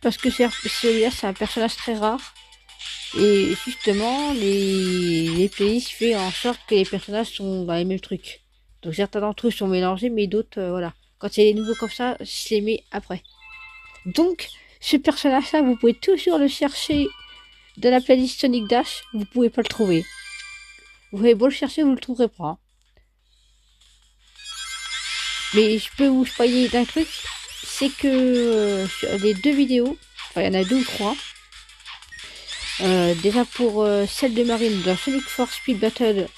Parce que celui-là, c'est un personnage très rare. Et justement, les playlists font en sorte que les personnages sont dans les mêmes trucs. Donc certains d'entre eux sont mélangés, mais d'autres, voilà. Quand il y a des nouveaux comme ça, je les mets après. Donc, ce personnage-là, vous pouvez toujours le chercher dans la playlist Sonic Dash, vous pouvez pas le trouver. Vous pouvez beau le chercher, vous le trouverez pas. Hein. Mais je peux vous spoiler d'un truc, c'est que sur les deux vidéos, enfin il y en a deux ou trois, déjà pour celle de Marine dans Sonic Force Speed Battle,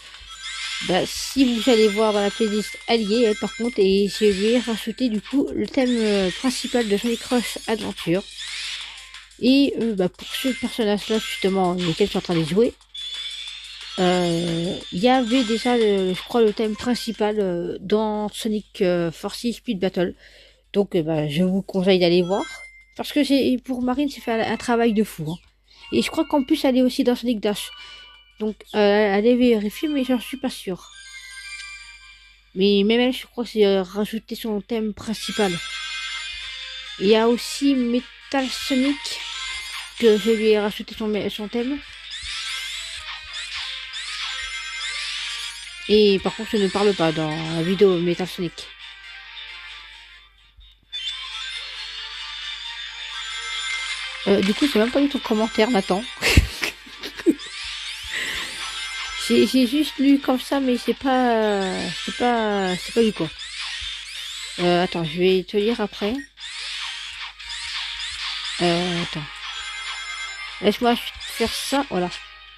bah, si vous allez voir dans la playlist, elle y est, elle, par contre, et je vais rajouter du coup le thème principal de Sonic Rush Adventure. Et bah, pour ce personnage-là, justement, lequel je suis en train de jouer, il y avait déjà, je crois, le thème principal dans Sonic Forces Speed Battle. Donc, bah, je vous conseille d'aller voir. Parce que pour Marine, c'est fait un travail de fou. Hein. Et je crois qu'en plus, elle est aussi dans Sonic Dash. Donc, allez vérifier, mais j'en suis pas sûre. Mais même elle, je crois que c'est rajouter son thème principal. Il y a aussi Metal Sonic, que je lui ai rajouté son thème. Et par contre, je ne parle pas dans la vidéo Metal Sonic. Du coup, j'ai même pas lu ton commentaire, Nathan. j'ai juste lu comme ça, mais c'est pas du quoi. Attends, je vais te lire après. Attends. Laisse-moi faire ça, voilà.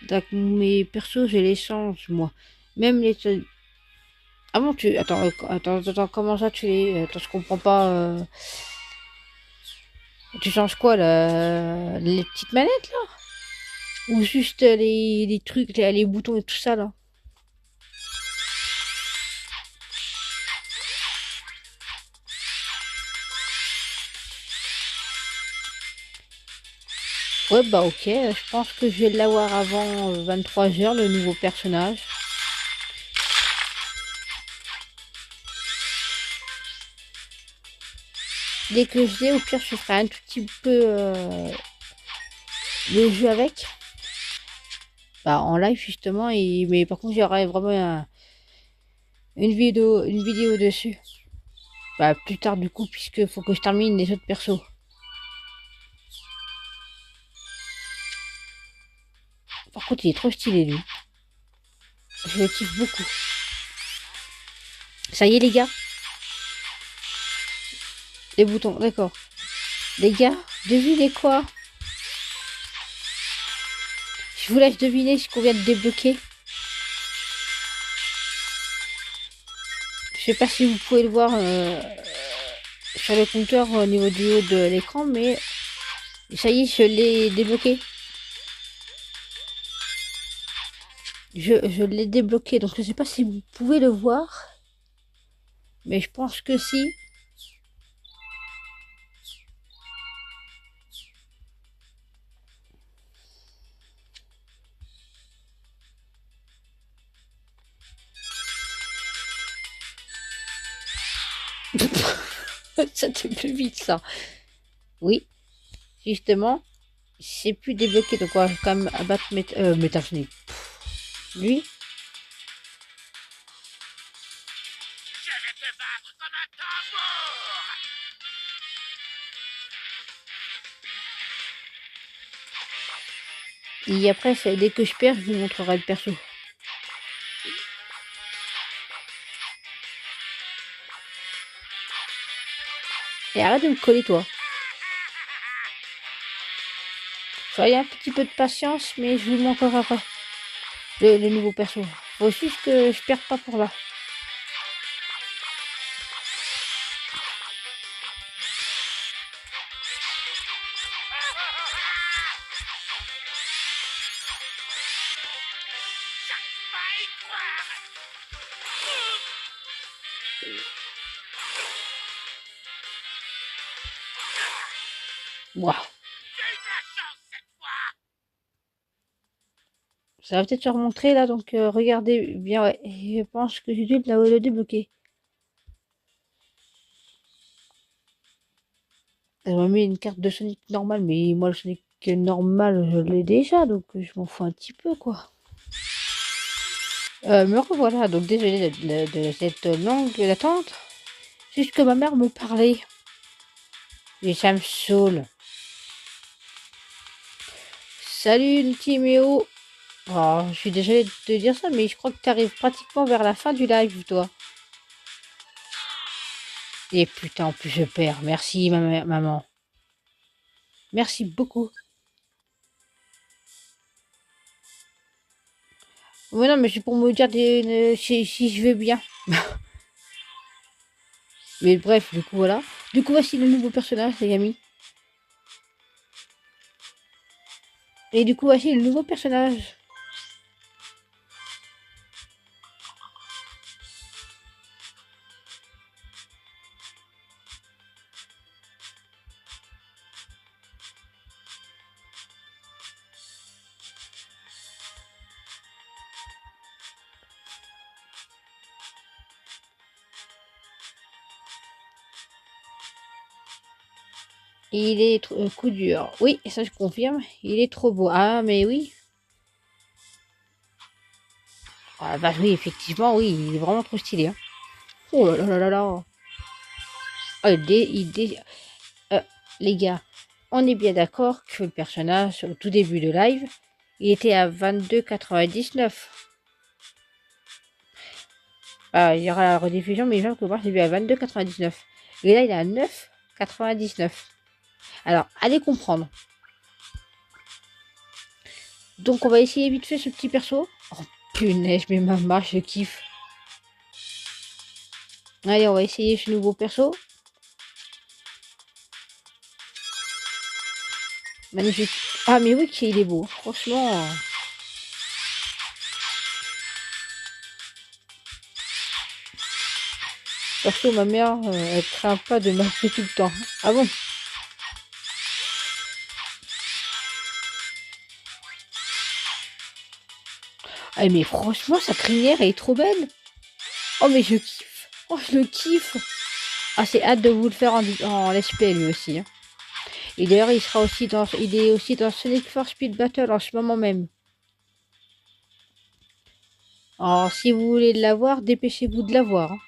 Donc, mes persos, je les change, moi. Même les... Ah bon, attends, comment ça, tu les... Attends, je comprends pas... Tu changes quoi, là? Les petites manettes, là? Ou juste les trucs, les boutons et tout ça, là? Ouais, bah ok, je pense que je vais l'avoir avant 23 h le nouveau personnage. Dès que je l'ai, au pire, je ferai un tout petit peu le jeu avec. Bah, en live, justement, mais par contre, j'aurai vraiment une vidéo dessus. Bah, plus tard, du coup, puisque faut que je termine les autres persos. Par contre, il est trop stylé, lui. Je le kiffe beaucoup. Ça y est, les gars. Les boutons, d'accord. Les gars, devinez quoi? Je vous laisse deviner ce qu'on vient de débloquer. Je sais pas si vous pouvez le voir sur le compteur au niveau du haut de l'écran, mais ça y est, je l'ai débloqué. Je l'ai débloqué, donc je sais pas si vous pouvez le voir, mais je pense que si. Ça te plus vite ça. Oui, justement, c'est plus débloqué, donc on va quand même abattre Metal Sonic. Lui. Et après, dès que je perds, je vous montrerai le perso. Et arrête de me coller, toi. Soyez un petit peu de patience, mais je vous montrerai après le nouveau perso. Faut juste que je perde pas pour là. Waouh. Ça va peut-être se remontrer là, donc regardez bien. Ouais. Je pense que j'ai dû le débloquer. Elle m'a mis une carte de Sonic normale, mais moi le Sonic normal, je l'ai déjà, donc je m'en fous un petit peu quoi. Me revoilà, donc désolé de cette longue attente. C'est juste que ma mère me parlait. Et ça me saoule. Salut Timéo. Oh, je suis désolée de te dire ça, mais je crois que tu arrives pratiquement vers la fin du live, toi. Et putain, en plus je perds. Merci, maman. Merci beaucoup. Ouais, non, mais c'est pour me dire si je vais bien. Mais bref, du coup, voilà. Du coup, voici le nouveau personnage, les amis. Et du coup, voici le nouveau personnage. Il est coup dur. Oui, ça je confirme. Il est trop beau. Ah, mais oui. Ah, bah oui, effectivement, oui, il est vraiment trop stylé. Hein. Oh là là là là là. Oh, euh, les gars, on est bien d'accord que le personnage, au tout début de live, il était à 22,99. Ah, il y aura la rediffusion, mais je que moi, j'ai vu à 22,99. Et là, il est à 9,99. Alors, allez comprendre. Donc, on va essayer vite fait ce petit perso. Oh, punaise, mais maman, je kiffe. Allez, on va essayer ce nouveau perso. Magnifique. Ah, mais oui, qu'il est beau. Franchement. Perso, ma mère, elle craint pas de m'appeler tout le temps. Ah bon? Ah, mais franchement, sa crinière, elle est trop belle. Oh, mais je kiffe. Oh, je le kiffe. Ah, c'est hâte de vous le faire en let's play, lui aussi. Hein. Et d'ailleurs, il est aussi dans Sonic Force Speed Battle en ce moment même. Alors, si vous voulez l'avoir, dépêchez-vous de l'avoir. Hein.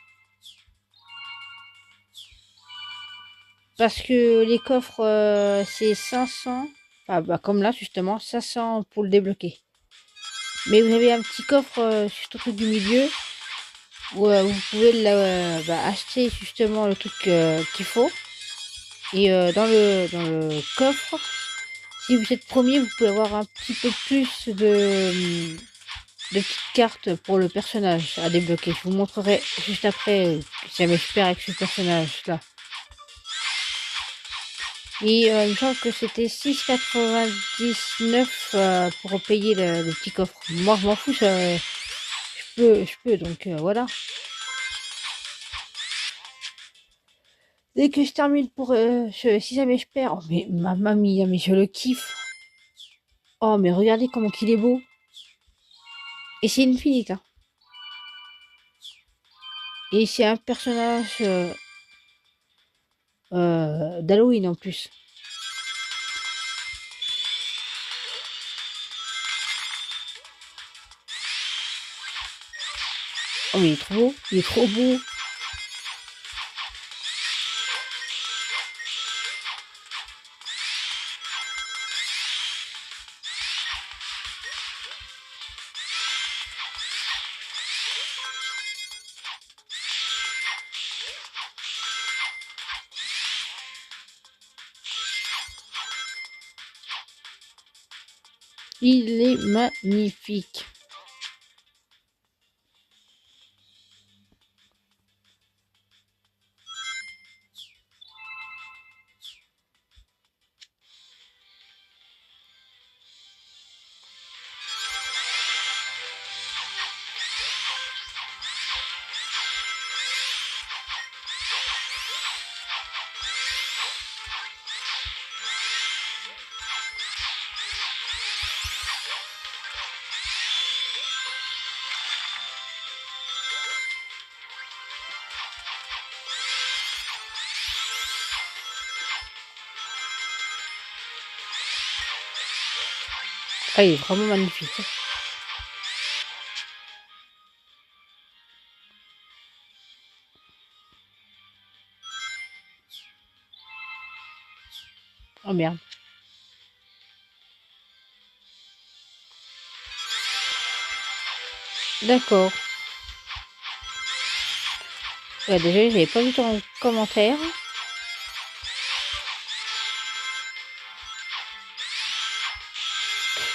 Parce que les coffres, c'est 500. Ah, bah, comme là, justement, 500 pour le débloquer. Mais vous avez un petit coffre juste au truc du milieu où vous pouvez acheter justement le truc qu'il faut. Et dans le coffre, si vous êtes premier, vous pouvez avoir un petit peu plus de petites cartes pour le personnage à débloquer. Je vous montrerai juste après si jamais je perds avec ce personnage-là. Et il me semble que c'était 6,99 pour payer le petit coffre. Moi, je m'en fous, ça, je peux, donc voilà. Dès que je termine si jamais je perds, oh, mais ma mamie, mais je le kiffe. Oh, mais regardez comment qu'il est beau. Et c'est infinite, hein. Et c'est un personnage d'Halloween en plus. Oh, mais il est trop beau, il est trop beau. Il est magnifique. Ah, il est vraiment magnifique. Oh merde. D'accord. Ouais, déjà, j'avais pas vu ton commentaire.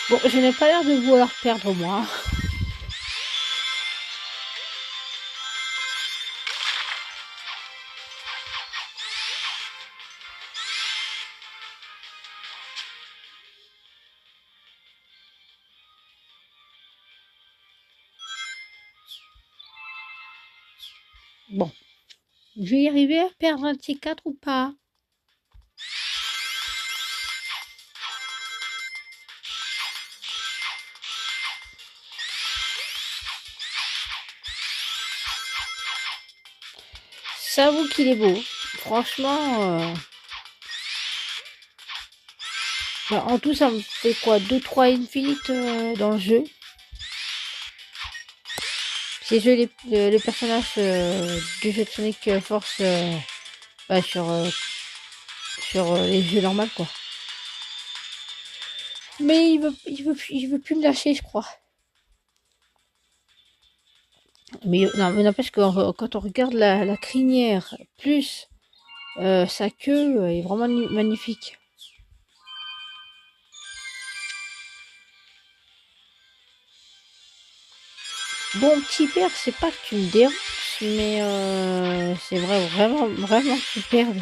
Bon, je n'ai pas l'air de vouloir perdre moi. Bon, je vais y arriver à perdre un de ces quatre ou pas? Ça avoue qu'il est beau. Franchement, bah, en tout, ça me fait quoi? 2-3 Infinite dans le jeu. C'est le personnage du jeu de Sonic Force bah, sur les jeux normaux, quoi. Mais il veut plus me lâcher, je crois. Mais non, mais n'empêche que quand on regarde la crinière plus sa queue est vraiment magnifique. Bon, petit père, c'est pas que tu me déranges, mais c'est vrai, vraiment, vraiment que tu perdes.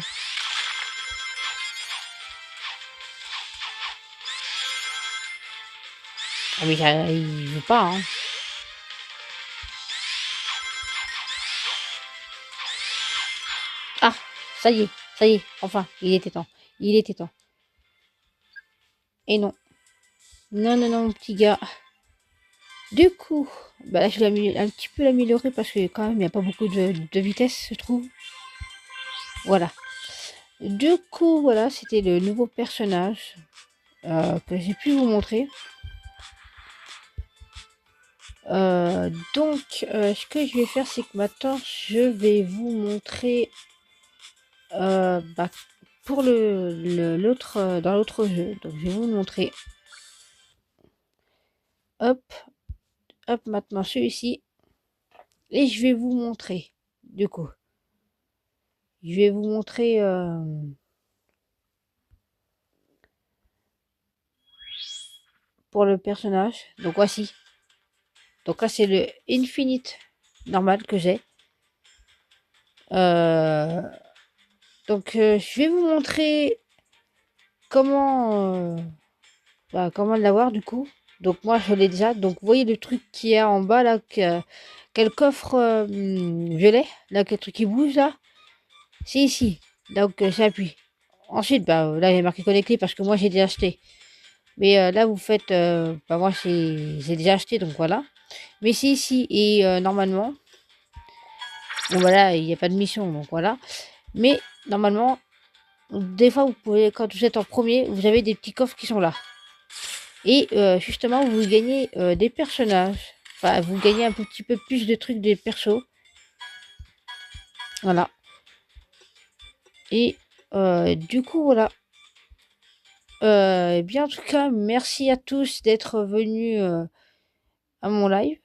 Ah, mais il veut pas, hein. Ah, ça y est, enfin, il était temps. Il était temps. Et non. Non, non, non, mon petit gars. Du coup, bah là, je l'ai un petit peu amélioré parce que quand même, il n'y a pas beaucoup de vitesse, je trouve. Voilà. Du coup, voilà, c'était le nouveau personnage que j'ai pu vous montrer. Donc, ce que je vais faire, c'est que maintenant, je vais vous montrer bah, pour l'autre dans l'autre jeu. Donc, je vais vous montrer. Hop, hop, maintenant celui-ci. Et je vais vous montrer. Du coup, je vais vous montrer pour le personnage. Donc, voici. Donc là, c'est le Infinite normal que j'ai. Donc, je vais vous montrer comment, comment l'avoir du coup. Donc moi, je l'ai déjà. Donc, vous voyez le truc qui est en bas là, quel coffre violet, là, quel truc qui bouge là. C'est ici. Donc, j'appuie. Ensuite, bah, là, il est marqué connecté parce que moi, j'ai déjà acheté. Mais là, vous faites, bah, moi, j'ai déjà acheté, donc voilà. Mais c'est ici. Et normalement, bon, voilà, il n'y a pas de mission, donc voilà. Mais normalement, des fois, vous pouvez, quand vous êtes en premier, vous avez des petits coffres qui sont là. Et justement, vous gagnez des personnages. Enfin, vous gagnez un petit peu plus de trucs des persos. Voilà. Et du coup, voilà. Eh bien, en tout cas, merci à tous d'être venus à mon live.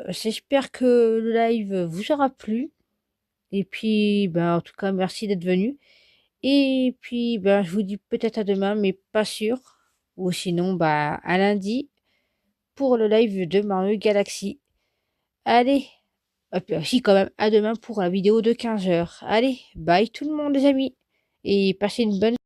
J'espère que le live vous aura plu. Et puis, ben, en tout cas, merci d'être venu. Et puis, ben, je vous dis peut-être à demain, mais pas sûr. Ou sinon, bah, à lundi pour le live de Mario Galaxy. Allez, si quand même, à demain pour la vidéo de 15 h. Allez, bye tout le monde les amis. Et passez une bonne